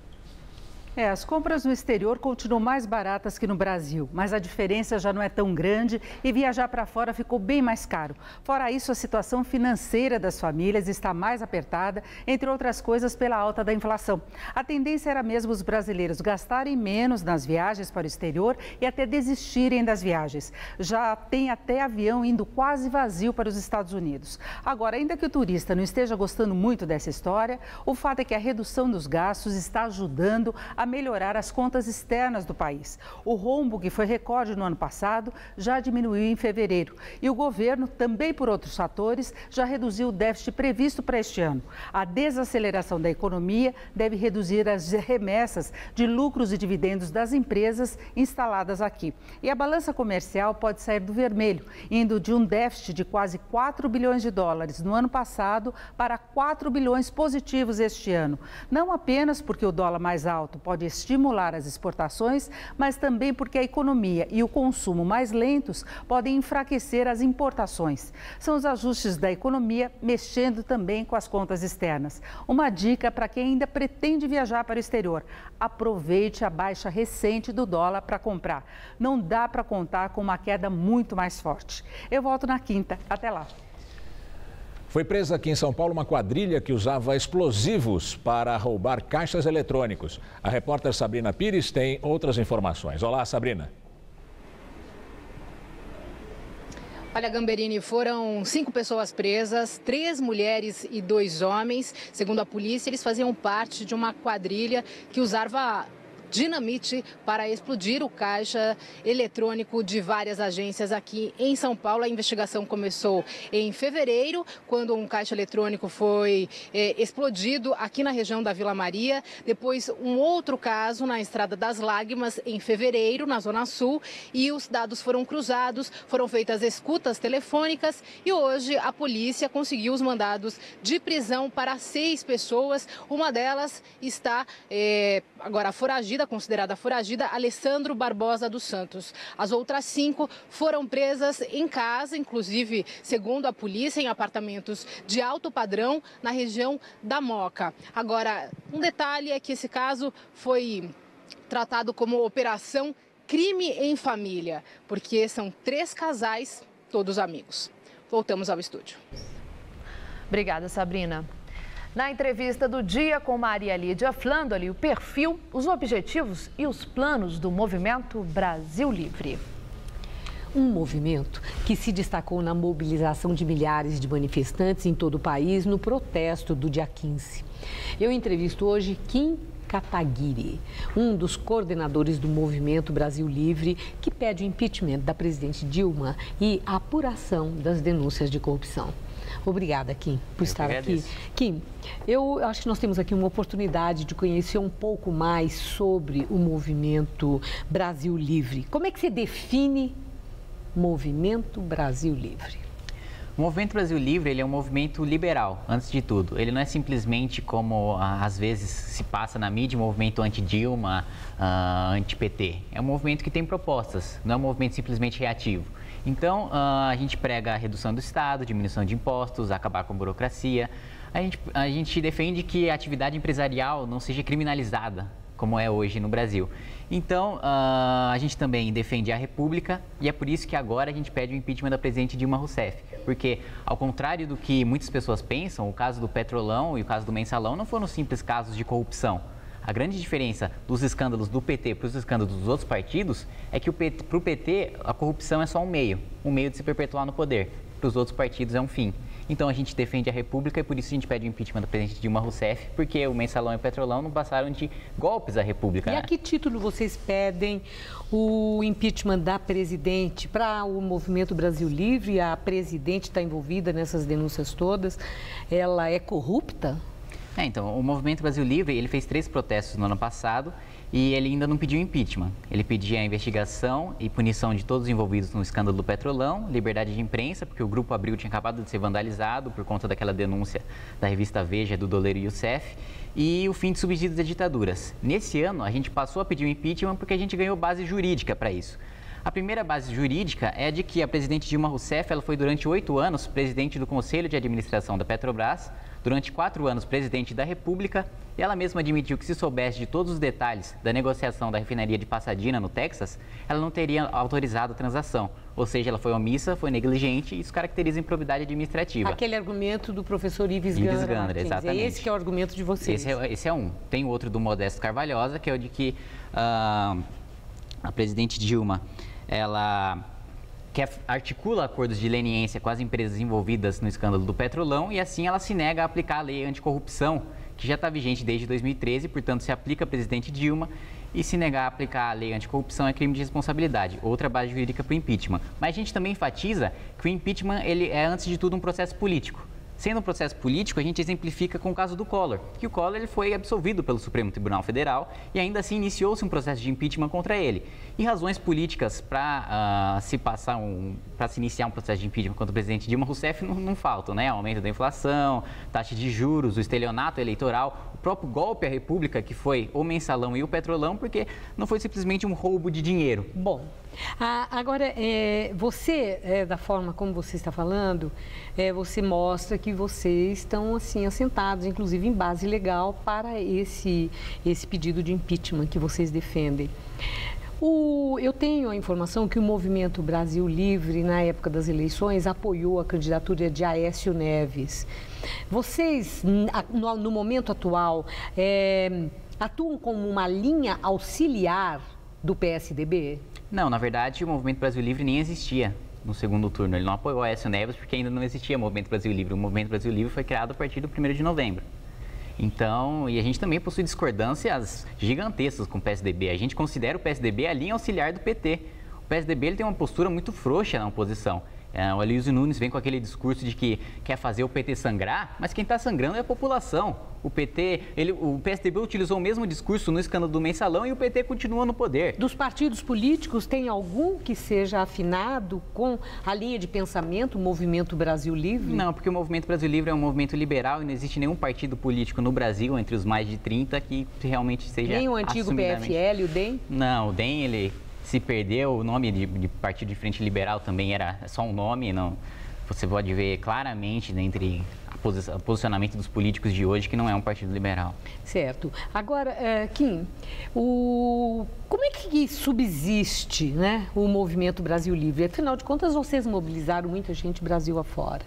As compras no exterior continuam mais baratas que no Brasil, mas a diferença já não é tão grande e viajar para fora ficou bem mais caro. Fora isso, a situação financeira das famílias está mais apertada, entre outras coisas, pela alta da inflação. A tendência era mesmo os brasileiros gastarem menos nas viagens para o exterior e até desistirem das viagens. Já tem até avião indo quase vazio para os Estados Unidos. Agora, ainda que o turista não esteja gostando muito dessa história, o fato é que a redução dos gastos está ajudando a melhorar as contas externas do país. O rombo, que foi recorde no ano passado, já diminuiu em fevereiro. E o governo, também por outros fatores, já reduziu o déficit previsto para este ano. A desaceleração da economia deve reduzir as remessas de lucros e dividendos das empresas instaladas aqui. E a balança comercial pode sair do vermelho, indo de um déficit de quase $4 bilhões no ano passado para 4 bilhões positivos este ano. Não apenas porque o dólar mais alto pode estimular as exportações, mas também porque a economia e o consumo mais lentos podem enfraquecer as importações. São os ajustes da economia mexendo também com as contas externas. Uma dica para quem ainda pretende viajar para o exterior: aproveite a baixa recente do dólar para comprar. Não dá para contar com uma queda muito mais forte. Eu volto na quinta. Até lá. Foi presa aqui em São Paulo uma quadrilha que usava explosivos para roubar caixas eletrônicos. A repórter Sabrina Pires tem outras informações. Olá, Sabrina. Olha, Gamberini, foram 5 pessoas presas, 3 mulheres e 2 homens. Segundo a polícia, eles faziam parte de uma quadrilha que usava dinamite para explodir o caixa eletrônico de várias agências aqui em São Paulo. A investigação começou em fevereiro, quando um caixa eletrônico foi explodido aqui na região da Vila Maria. Depois, um outro caso na Estrada das Lágrimas, em fevereiro, na Zona Sul. E os dados foram cruzados, foram feitas escutas telefônicas e hoje a polícia conseguiu os mandados de prisão para 6 pessoas. Uma delas está agora foragida, considerada foragida, Alessandro Barbosa dos Santos. As outras 5 foram presas em casa, inclusive, segundo a polícia, em apartamentos de alto padrão na região da Moca. Agora, um detalhe é que esse caso foi tratado como operação crime em família, porque são 3 casais, todos amigos. Voltamos ao estúdio. Obrigada, Sabrina. Na entrevista do dia com Maria Lídia Flandoli, o perfil, os objetivos e os planos do Movimento Brasil Livre. Um movimento que se destacou na mobilização de milhares de manifestantes em todo o país no protesto do dia 15. Eu entrevisto hoje Kim Kataguiri, um dos coordenadores do Movimento Brasil Livre, que pede o impeachment da presidente Dilma e a apuração das denúncias de corrupção. Obrigada, Kim, por estar aqui. Kim, eu acho que nós temos aqui uma oportunidade de conhecer um pouco mais sobre o Movimento Brasil Livre. Como é que você define Movimento Brasil Livre? O Movimento Brasil Livre, ele é um movimento liberal, antes de tudo. Ele não é simplesmente como, às vezes, se passa na mídia, um movimento anti-Dilma, anti-PT. É um movimento que tem propostas, não é um movimento simplesmente reativo. Então, a gente prega a redução do Estado, diminuição de impostos, acabar com a burocracia. A gente defende que a atividade empresarial não seja criminalizada, como é hoje no Brasil. Então, a gente também defende a República e é por isso que agora a gente pede o impeachment da presidente Dilma Rousseff. Porque, ao contrário do que muitas pessoas pensam, o caso do Petrolão e o caso do Mensalão não foram simples casos de corrupção. A grande diferença dos escândalos do PT para os escândalos dos outros partidos é que para o PT a corrupção é só um meio de se perpetuar no poder. Para os outros partidos é um fim. Então a gente defende a República e por isso a gente pede o impeachment da presidente Dilma Rousseff, porque o Mensalão e o Petrolão não passaram de golpes à República. E a que título vocês pedem o impeachment da presidente? Para o Movimento Brasil Livre, a presidente está envolvida nessas denúncias todas, ela é corrupta? Então, o Movimento Brasil Livre, ele fez 3 protestos no ano passado e ele ainda não pediu impeachment. Ele pedia a investigação e punição de todos os envolvidos no escândalo do Petrolão, liberdade de imprensa, porque o Grupo Abril tinha acabado de ser vandalizado por conta daquela denúncia da revista Veja, do Doleiro Youssef, e o fim de subsídios das ditaduras. Nesse ano, a gente passou a pedir o impeachment porque a gente ganhou base jurídica para isso. A primeira base jurídica é de que a presidente Dilma Rousseff ela foi durante 8 anos presidente do Conselho de Administração da Petrobras, durante 4 anos presidente da República, e ela mesma admitiu que se soubesse de todos os detalhes da negociação da refinaria de Pasadena, no Texas, ela não teria autorizado a transação. Ou seja, ela foi omissa, foi negligente e isso caracteriza improbidade administrativa. Aquele argumento do professor Ives Gandra, exatamente. É esse que é o argumento de vocês. Esse é um. Tem outro do Modesto Carvalhosa, que é o de que a presidente Dilma, ela articula acordos de leniência com as empresas envolvidas no escândalo do Petrolão e assim ela se nega a aplicar a lei anticorrupção, que já está vigente desde 2013, portanto se aplica a presidente Dilma, e se negar a aplicar a lei anticorrupção é crime de responsabilidade, outra base jurídica para o impeachment. Mas a gente também enfatiza que o impeachment ele é, antes de tudo, um processo político. Sendo um processo político, a gente exemplifica com o caso do Collor, que o Collor ele foi absolvido pelo Supremo Tribunal Federal e ainda assim iniciou-se um processo de impeachment contra ele. E razões políticas para se iniciar um processo de impeachment contra o presidente Dilma Rousseff não faltam, né? Aumento da inflação, taxa de juros, o estelionato eleitoral, o próprio golpe à República, que foi o Mensalão e o Petrolão, porque não foi simplesmente um roubo de dinheiro. Bom, agora, você, da forma como você está falando, você mostra que vocês estão assim assentados, inclusive em base legal, para esse pedido de impeachment que vocês defendem. Eu tenho a informação que o Movimento Brasil Livre, na época das eleições, apoiou a candidatura de Aécio Neves. Vocês, no momento atual, atuam como uma linha auxiliar do PSDB? Não, na verdade, o Movimento Brasil Livre nem existia no segundo turno. Ele não apoiou Aécio Neves porque ainda não existia Movimento Brasil Livre. O Movimento Brasil Livre foi criado a partir do 1º de novembro. Então, e a gente também possui discordâncias gigantescas com o PSDB. A gente considera o PSDB a linha auxiliar do PT. O PSDB ele tem uma postura muito frouxa na oposição. O Aloysio Nunes vem com aquele discurso de que quer fazer o PT sangrar, mas quem está sangrando é a população. O PSDB utilizou o mesmo discurso no escândalo do Mensalão e o PT continua no poder. Dos partidos políticos, tem algum que seja afinado com a linha de pensamento, o Movimento Brasil Livre? Não, porque o Movimento Brasil Livre é um movimento liberal e não existe nenhum partido político no Brasil, entre os mais de 30, que realmente seja nem o antigo PFL, o DEM? Não, o DEM, ele se perdeu, o nome de Partido de Frente Liberal também era só um nome, não. Você pode ver claramente entre o posicionamento dos políticos de hoje que não é um partido liberal. Certo. Agora, Kim, como é que subsiste, né, o Movimento Brasil Livre? Afinal de contas, vocês mobilizaram muita gente Brasil afora.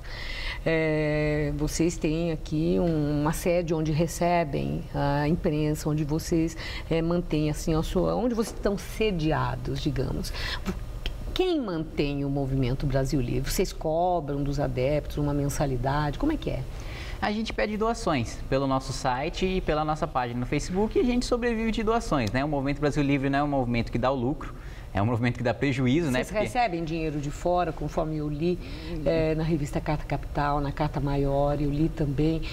Vocês têm aqui uma sede onde recebem a imprensa, onde vocês mantêm assim, onde vocês estão sediados, digamos. Quem mantém o Movimento Brasil Livre? Vocês cobram dos adeptos uma mensalidade? Como é que é? A gente pede doações pelo nosso site e pela nossa página no Facebook e a gente sobrevive de doações, né? O Movimento Brasil Livre não é um movimento que dá o lucro, é um movimento que dá prejuízo, né? Vocês recebem dinheiro de fora, conforme eu li na revista Carta Capital, na Carta Maior, eu li também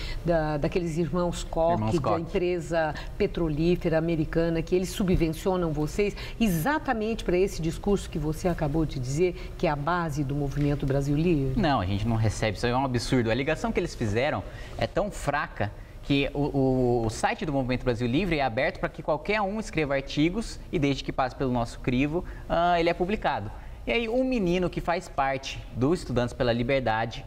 daqueles irmãos Koch, da empresa petrolífera americana, que eles subvencionam vocês exatamente para esse discurso que você acabou de dizer, que é a base do Movimento Brasil Livre? Não, a gente não recebe, isso é um absurdo. A ligação que eles fizeram é tão fraca que o site do Movimento Brasil Livre é aberto para que qualquer um escreva artigos e desde que passe pelo nosso crivo, ele é publicado. E aí um menino que faz parte do Estudantes pela Liberdade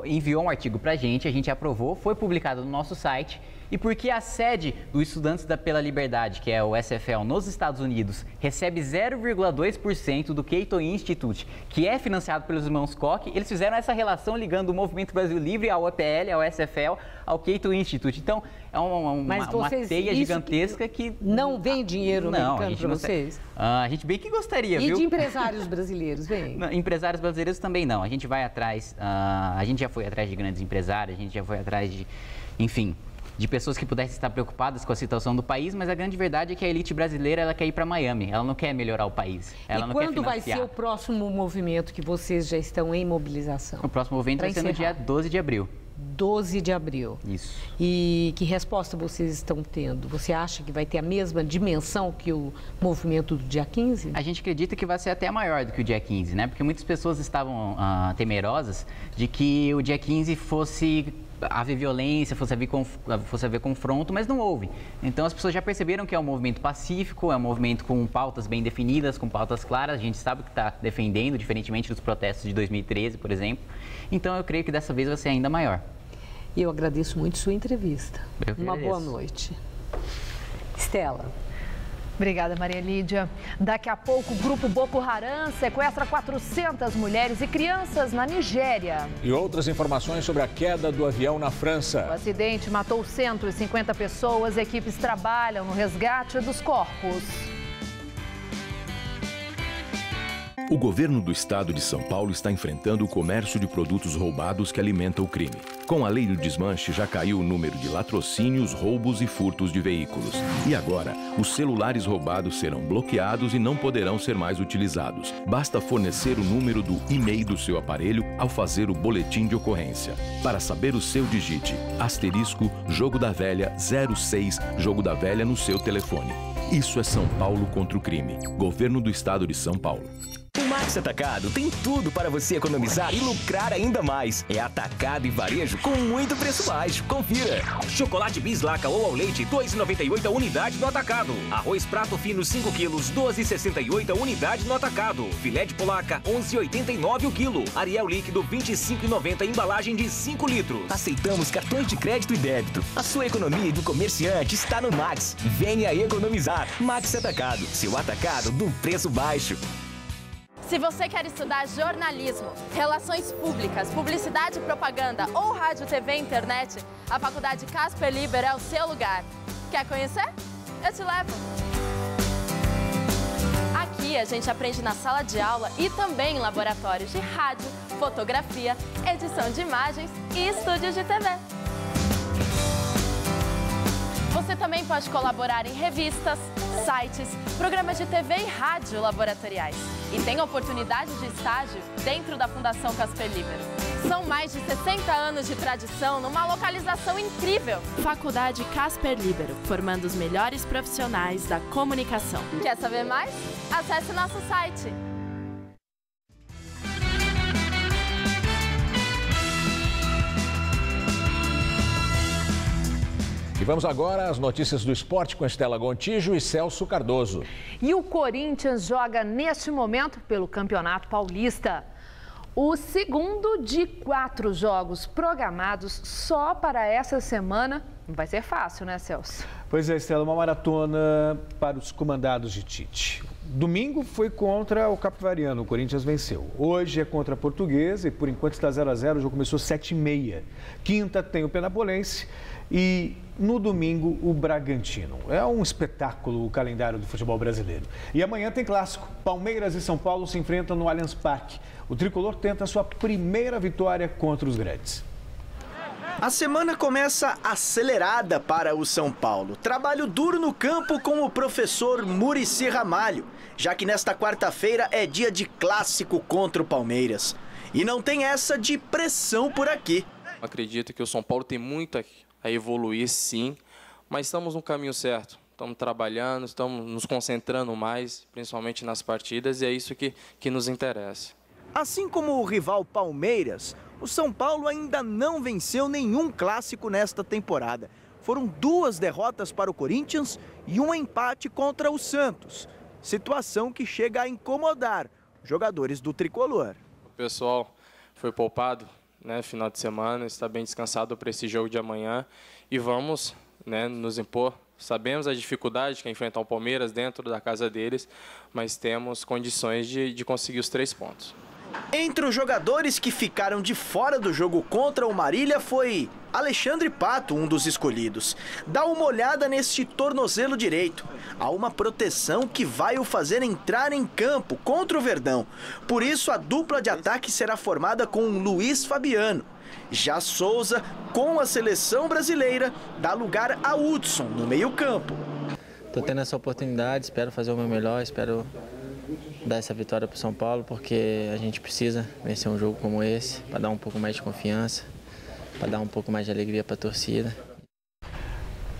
enviou um artigo para a gente aprovou, foi publicado no nosso site. E porque a sede do Estudantes pela Liberdade, que é o SFL, nos Estados Unidos, recebe 0,2% do Cato Institute, que é financiado pelos irmãos Koch, eles fizeram essa relação ligando o Movimento Brasil Livre ao EPL, ao SFL, ao Cato Institute. Então, é uma teia gigantesca que... Não vem dinheiro americano para vocês? A gente bem que gostaria, viu? E de empresários brasileiros, vem? Empresários brasileiros também não. A gente vai atrás, a gente já foi atrás de grandes empresários, a gente já foi atrás de, enfim, de pessoas que pudessem estar preocupadas com a situação do país, mas a grande verdade é que a elite brasileira ela quer ir para Miami, ela não quer melhorar o país, ela não quer financiar. E quando vai ser o próximo movimento que vocês já estão em mobilização? O próximo movimento vai ser no dia 12 de abril. 12 de abril. Isso. E que resposta vocês estão tendo? Você acha que vai ter a mesma dimensão que o movimento do dia 15? A gente acredita que vai ser até maior do que o dia 15, né? Porque muitas pessoas estavam temerosas de que o dia 15 fosse haver violência, fosse haver confronto, mas não houve. Então as pessoas já perceberam que é um movimento pacífico, é um movimento com pautas bem definidas, com pautas claras, a gente sabe o que está defendendo, diferentemente dos protestos de 2013, por exemplo. Então eu creio que dessa vez vai ser ainda maior. E eu agradeço muito sua entrevista. Uma boa noite. Estela. Obrigada, Maria Lídia. Daqui a pouco, o grupo Boko Haram sequestra 400 mulheres e crianças na Nigéria. E outras informações sobre a queda do avião na França. O acidente matou 150 pessoas. Equipes trabalham no resgate dos corpos. O governo do estado de São Paulo está enfrentando o comércio de produtos roubados que alimenta o crime. Com a lei do desmanche, já caiu o número de latrocínios, roubos e furtos de veículos. E agora, os celulares roubados serão bloqueados e não poderão ser mais utilizados. Basta fornecer o número do e-mail do seu aparelho ao fazer o boletim de ocorrência. Para saber o seu, digite *Jogo da Velha 06 Jogo da Velha no seu telefone. Isso é São Paulo contra o crime. Governo do estado de São Paulo. O Max Atacado tem tudo para você economizar e lucrar ainda mais. É atacado e varejo com muito preço baixo. Confira. Chocolate Bislaca ou ao leite, R$ 2,98 a unidade no atacado. Arroz prato fino 5 quilos, R$ 12,68 a unidade no atacado. Filé de polaca, R$ 11,89 o quilo. Ariel líquido, R$ 25,90 embalagem de 5 litros. Aceitamos cartões de crédito e débito. A sua economia e do comerciante está no Max. Venha economizar. Max Atacado, seu atacado do preço baixo. Se você quer estudar jornalismo, relações públicas, publicidade e propaganda ou rádio, TV e internet, a Faculdade Casper Liber é o seu lugar. Quer conhecer? Eu te levo! Aqui Aqui a gente aprende na sala de aula e também em laboratórios de rádio, fotografia, edição de imagens e estúdios de TV. Você também pode colaborar em revistas, sites, programas de TV e rádio laboratoriais. E tem oportunidade de estágio dentro da Fundação Casper Libero. São mais de 60 anos de tradição numa localização incrível. Faculdade Casper Libero, formando os melhores profissionais da comunicação. Quer saber mais? Acesse nosso site. E vamos agora às notícias do esporte com Estela Gontijo e Celso Cardoso. E o Corinthians joga neste momento pelo Campeonato Paulista. O segundo de 4 jogos programados só para essa semana. Não vai ser fácil, né, Celso? Pois é, Estela, uma maratona para os comandados de Tite. Domingo foi contra o Capivariano, o Corinthians venceu. Hoje é contra a Portuguesa e por enquanto está 0-0, o jogo começou 7h30. Quinta tem o Penapolense e no domingo o Bragantino. É um espetáculo o calendário do futebol brasileiro. E amanhã tem clássico. Palmeiras e São Paulo se enfrentam no Allianz Parque. O tricolor tenta a sua primeira vitória contra os grandes. A semana começa acelerada para o São Paulo. Trabalho duro no campo com o professor Muricy Ramalho, já que nesta quarta-feira é dia de clássico contra o Palmeiras. E não tem essa de pressão por aqui. Acredito que o São Paulo tem muito a evoluir, sim, mas estamos no caminho certo. Estamos trabalhando, estamos nos concentrando mais, principalmente nas partidas, e é isso que nos interessa. Assim como o rival Palmeiras, o São Paulo ainda não venceu nenhum clássico nesta temporada. Foram 2 derrotas para o Corinthians e um empate contra o Santos. Situação que chega a incomodar os jogadores do tricolor. O pessoal foi poupado, né, final de semana, está bem descansado para esse jogo de amanhã e vamos, né, nos impor. Sabemos a dificuldade que é enfrentar o Palmeiras dentro da casa deles, mas temos condições de conseguir os 3 pontos. Entre os jogadores que ficaram de fora do jogo contra o Marília foi Alexandre Pato, um dos escolhidos. Dá uma olhada neste tornozelo direito. Há uma proteção que vai o fazer entrar em campo contra o Verdão. Por isso, a dupla de ataque será formada com Luiz Fabiano. Já Souza, com a seleção brasileira, dá lugar a Hudson no meio-campo. Estou tendo essa oportunidade, espero fazer o meu melhor, espero dar essa vitória para o São Paulo, porque a gente precisa vencer um jogo como esse, para dar um pouco mais de confiança, para dar um pouco mais de alegria para a torcida.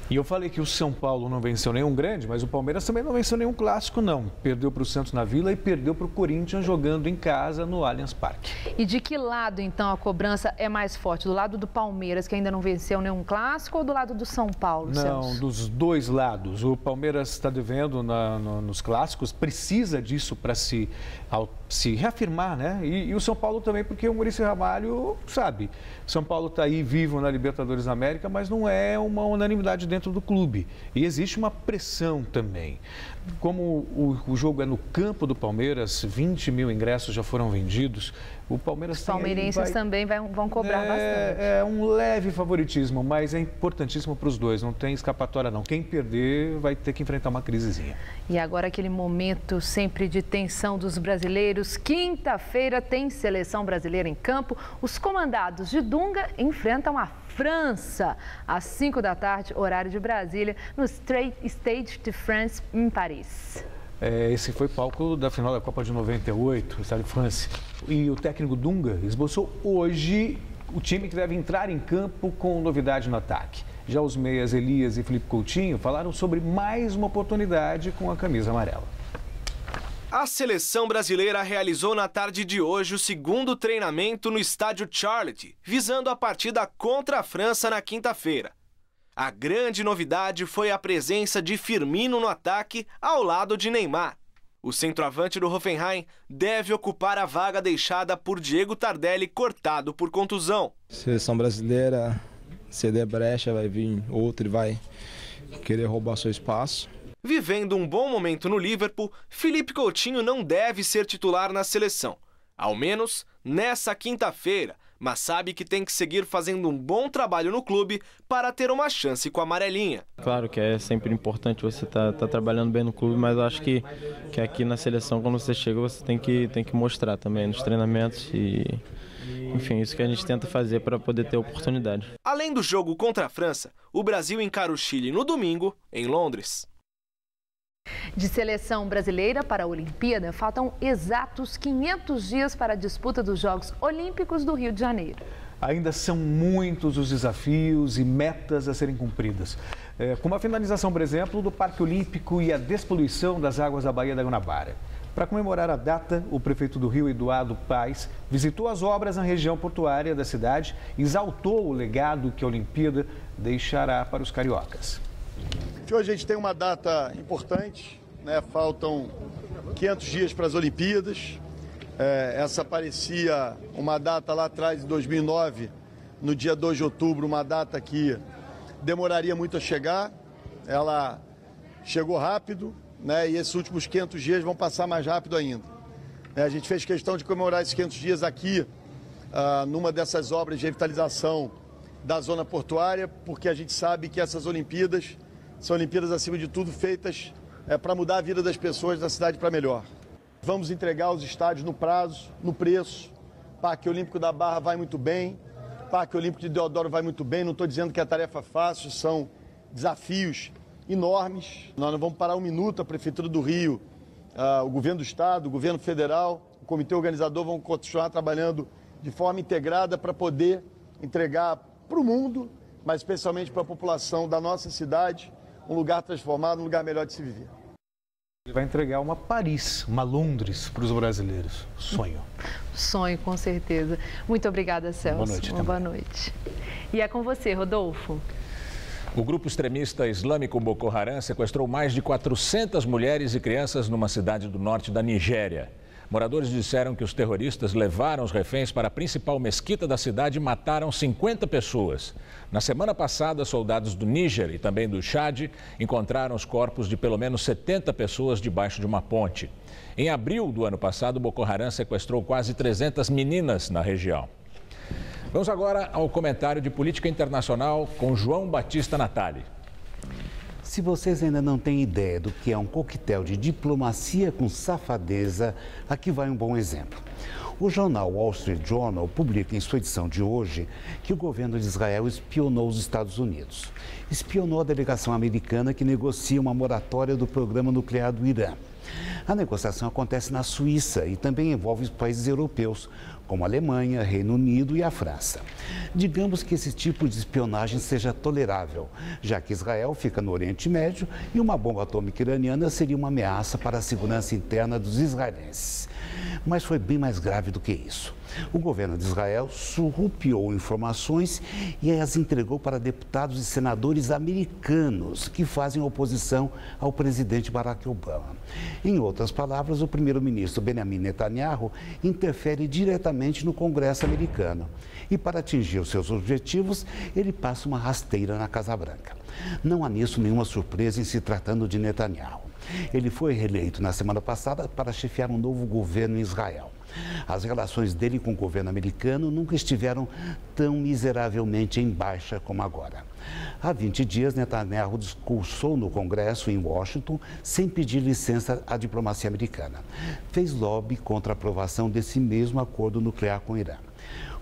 E eu falei que o São Paulo não venceu nenhum grande, mas o Palmeiras também não venceu nenhum clássico, não. Perdeu para o Santos na Vila e perdeu para o Corinthians jogando em casa no Allianz Parque. E de que lado, então, a cobrança é mais forte? Do lado do Palmeiras, que ainda não venceu nenhum clássico, ou do lado do São Paulo, Não, Celso? dos dois lados. O Palmeiras está devendo nos clássicos, precisa disso para se reafirmar, né? E o São Paulo também, porque o Muricy Ramalho sabe. São Paulo está aí vivo na Libertadores da América, mas não é uma unanimidade dentro do clube. E existe uma pressão também. Como o jogo é no campo do Palmeiras, 20 mil ingressos já foram vendidos. O Palmeiras Os palmeirenses também vão cobrar bastante. É um leve favoritismo, mas é importantíssimo para os dois. Não tem escapatória, não. Quem perder vai ter que enfrentar uma crisezinha. E agora aquele momento sempre de tensão dos brasileiros. Quinta-feira tem seleção brasileira em campo. Os comandados de Dunga enfrentam a França, às 5 da tarde, horário de Brasília, no Stade de France, em Paris. Esse foi palco da final da Copa de 98, o Stade de France. E o técnico Dunga esboçou hoje o time que deve entrar em campo com novidade no ataque. Já os meias Elias e Felipe Coutinho falaram sobre mais uma oportunidade com a camisa amarela. A seleção brasileira realizou na tarde de hoje o segundo treinamento no estádio Charlotte, visando a partida contra a França na quinta-feira. A grande novidade foi a presença de Firmino no ataque ao lado de Neymar. O centroavante do Hoffenheim deve ocupar a vaga deixada por Diego Tardelli, cortado por contusão. Seleção brasileira, se der brecha, vai vir outro e vai querer roubar seu espaço. Vivendo um bom momento no Liverpool, Felipe Coutinho não deve ser titular na seleção. Ao menos nessa quinta-feira, mas sabe que tem que seguir fazendo um bom trabalho no clube para ter uma chance com a amarelinha. Claro que é sempre importante você estar trabalhando bem no clube, mas eu acho que aqui na seleção, quando você chega, você tem que mostrar também nos treinamentos e, enfim, isso que a gente tenta fazer para poder ter oportunidade. Além do jogo contra a França, o Brasil encara o Chile no domingo, em Londres. De seleção brasileira para a Olimpíada, faltam exatos 500 dias para a disputa dos Jogos Olímpicos do Rio de Janeiro. Ainda são muitos os desafios e metas a serem cumpridas. Como a finalização, por exemplo, do Parque Olímpico e a despoluição das águas da Baía da Guanabara. Para comemorar a data, o prefeito do Rio, Eduardo Paes, visitou as obras na região portuária da cidade e exaltou o legado que a Olimpíada deixará para os cariocas. Hoje a gente tem uma data importante, né? Faltam 500 dias para as Olimpíadas. Essa parecia uma data lá atrás, em 2009, no dia 2 de outubro, uma data que demoraria muito a chegar. Ela chegou rápido, né? E esses últimos 500 dias vão passar mais rápido ainda. A gente fez questão de comemorar esses 500 dias aqui, numa dessas obras de revitalização da zona portuária, porque a gente sabe que essas Olimpíadas são Olimpíadas, acima de tudo, feitas para mudar a vida das pessoas da cidade para melhor. Vamos entregar os estádios no prazo, no preço. Parque Olímpico da Barra vai muito bem, Parque Olímpico de Deodoro vai muito bem. Não estou dizendo que é tarefa fácil, são desafios enormes. Nós não vamos parar um minuto, a Prefeitura do Rio, o Governo do Estado, o Governo Federal, o Comitê Organizador vão continuar trabalhando de forma integrada para poder entregar para o mundo, mas especialmente para a população da nossa cidade, um lugar transformado, um lugar melhor de se viver. Ele vai entregar uma Paris, uma Londres para os brasileiros. Sonho. Sonho, com certeza. Muito obrigada, Celso. Boa noite. Boa noite. E é com você, Rodolfo. O grupo extremista islâmico Boko Haram sequestrou mais de 400 mulheres e crianças numa cidade do norte da Nigéria. Moradores disseram que os terroristas levaram os reféns para a principal mesquita da cidade e mataram 50 pessoas. Na semana passada, soldados do Níger e também do Chad encontraram os corpos de pelo menos 70 pessoas debaixo de uma ponte. Em abril do ano passado, Boko Haram sequestrou quase 300 meninas na região. Vamos agora ao comentário de política internacional com João Batista Natali. Se vocês ainda não têm ideia do que é um coquetel de diplomacia com safadeza, aqui vai um bom exemplo. O jornal Wall Street Journal publica em sua edição de hoje que o governo de Israel espionou os Estados Unidos. Espionou a delegação americana que negocia uma moratória do programa nuclear do Irã. A negociação acontece na Suíça e também envolve os países europeus, como a Alemanha, Reino Unido e a França. Digamos que esse tipo de espionagem seja tolerável, já que Israel fica no Oriente Médio e uma bomba atômica iraniana seria uma ameaça para a segurança interna dos israelenses. Mas foi bem mais grave do que isso. O governo de Israel surrupiou informações e as entregou para deputados e senadores americanos que fazem oposição ao presidente Barack Obama. Em outras palavras, o primeiro-ministro Benjamin Netanyahu interfere diretamente no Congresso americano. E para atingir os seus objetivos, ele passa uma rasteira na Casa Branca. Não há nisso nenhuma surpresa em se tratando de Netanyahu. Ele foi reeleito na semana passada para chefiar um novo governo em Israel. As relações dele com o governo americano nunca estiveram tão miseravelmente em baixa como agora. Há 20 dias, Netanyahu discursou no Congresso em Washington sem pedir licença à diplomacia americana. Fez lobby contra a aprovação desse mesmo acordo nuclear com o Irã.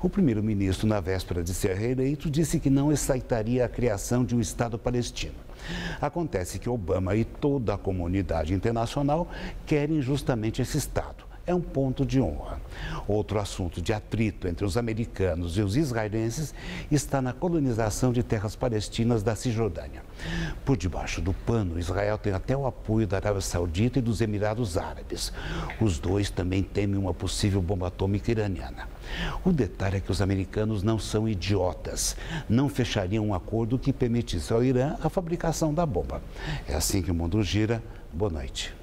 O primeiro-ministro, na véspera de ser reeleito, disse que não aceitaria a criação de um Estado palestino. Acontece que Obama e toda a comunidade internacional querem justamente esse Estado. É um ponto de honra. Outro assunto de atrito entre os americanos e os israelenses está na colonização de terras palestinas da Cisjordânia. Por debaixo do pano, Israel tem até o apoio da Arábia Saudita e dos Emirados Árabes. Os dois também temem uma possível bomba atômica iraniana. O detalhe é que os americanos não são idiotas. Não fechariam um acordo que permitisse ao Irã a fabricação da bomba. É assim que o mundo gira. Boa noite.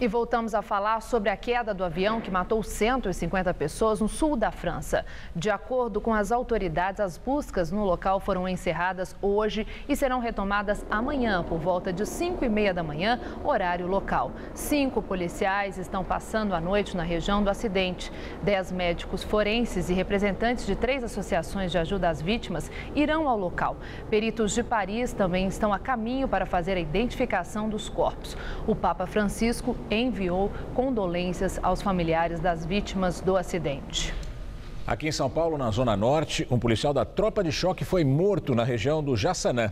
E voltamos a falar sobre a queda do avião que matou 150 pessoas no sul da França. De acordo com as autoridades, as buscas no local foram encerradas hoje e serão retomadas amanhã, por volta de 5h30 da manhã, horário local. 5 policiais estão passando a noite na região do acidente. 10 médicos forenses e representantes de 3 associações de ajuda às vítimas irão ao local. Peritos de Paris também estão a caminho para fazer a identificação dos corpos. O Papa Francisco enviou condolências aos familiares das vítimas do acidente. Aqui em São Paulo, na Zona Norte, um policial da tropa de choque foi morto na região do Jaçanã.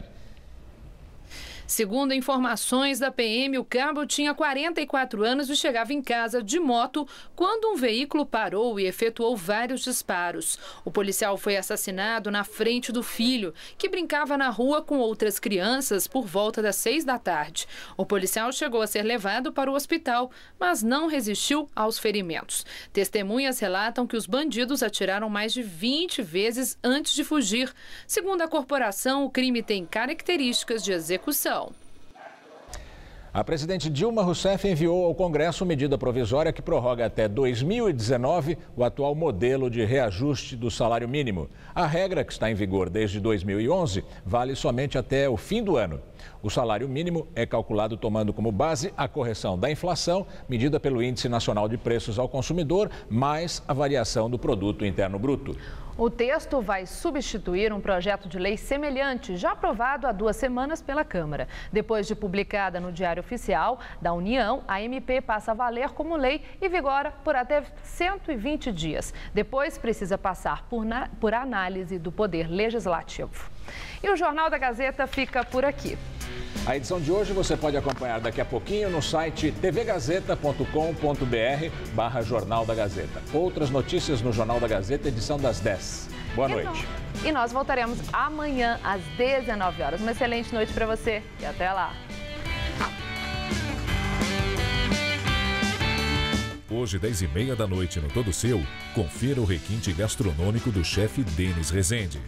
Segundo informações da PM, o cabo tinha 44 anos e chegava em casa de moto quando um veículo parou e efetuou vários disparos. O policial foi assassinado na frente do filho, que brincava na rua com outras crianças por volta das 6 da tarde. O policial chegou a ser levado para o hospital, mas não resistiu aos ferimentos. Testemunhas relatam que os bandidos atiraram mais de 20 vezes antes de fugir. Segundo a corporação, o crime tem características de execução. A presidente Dilma Rousseff enviou ao Congresso medida provisória que prorroga até 2019 o atual modelo de reajuste do salário mínimo. A regra, que está em vigor desde 2011, vale somente até o fim do ano. O salário mínimo é calculado tomando como base a correção da inflação, medida pelo Índice Nacional de Preços ao Consumidor, mais a variação do Produto Interno Bruto. O texto vai substituir um projeto de lei semelhante, já aprovado há 2 semanas pela Câmara. Depois de publicada no Diário Oficial da União, a MP passa a valer como lei e vigora por até 120 dias. Depois precisa passar por análise do Poder Legislativo. E o Jornal da Gazeta fica por aqui. A edição de hoje você pode acompanhar daqui a pouquinho no site tvgazeta.com.br/Jornal da Gazeta. Outras notícias no Jornal da Gazeta, edição das 10. Boa noite. E nós voltaremos amanhã às 19 horas. Uma excelente noite para você e até lá. Hoje, 10h30 da noite no Todo Seu, confira o requinte gastronômico do chefe Denis Rezende.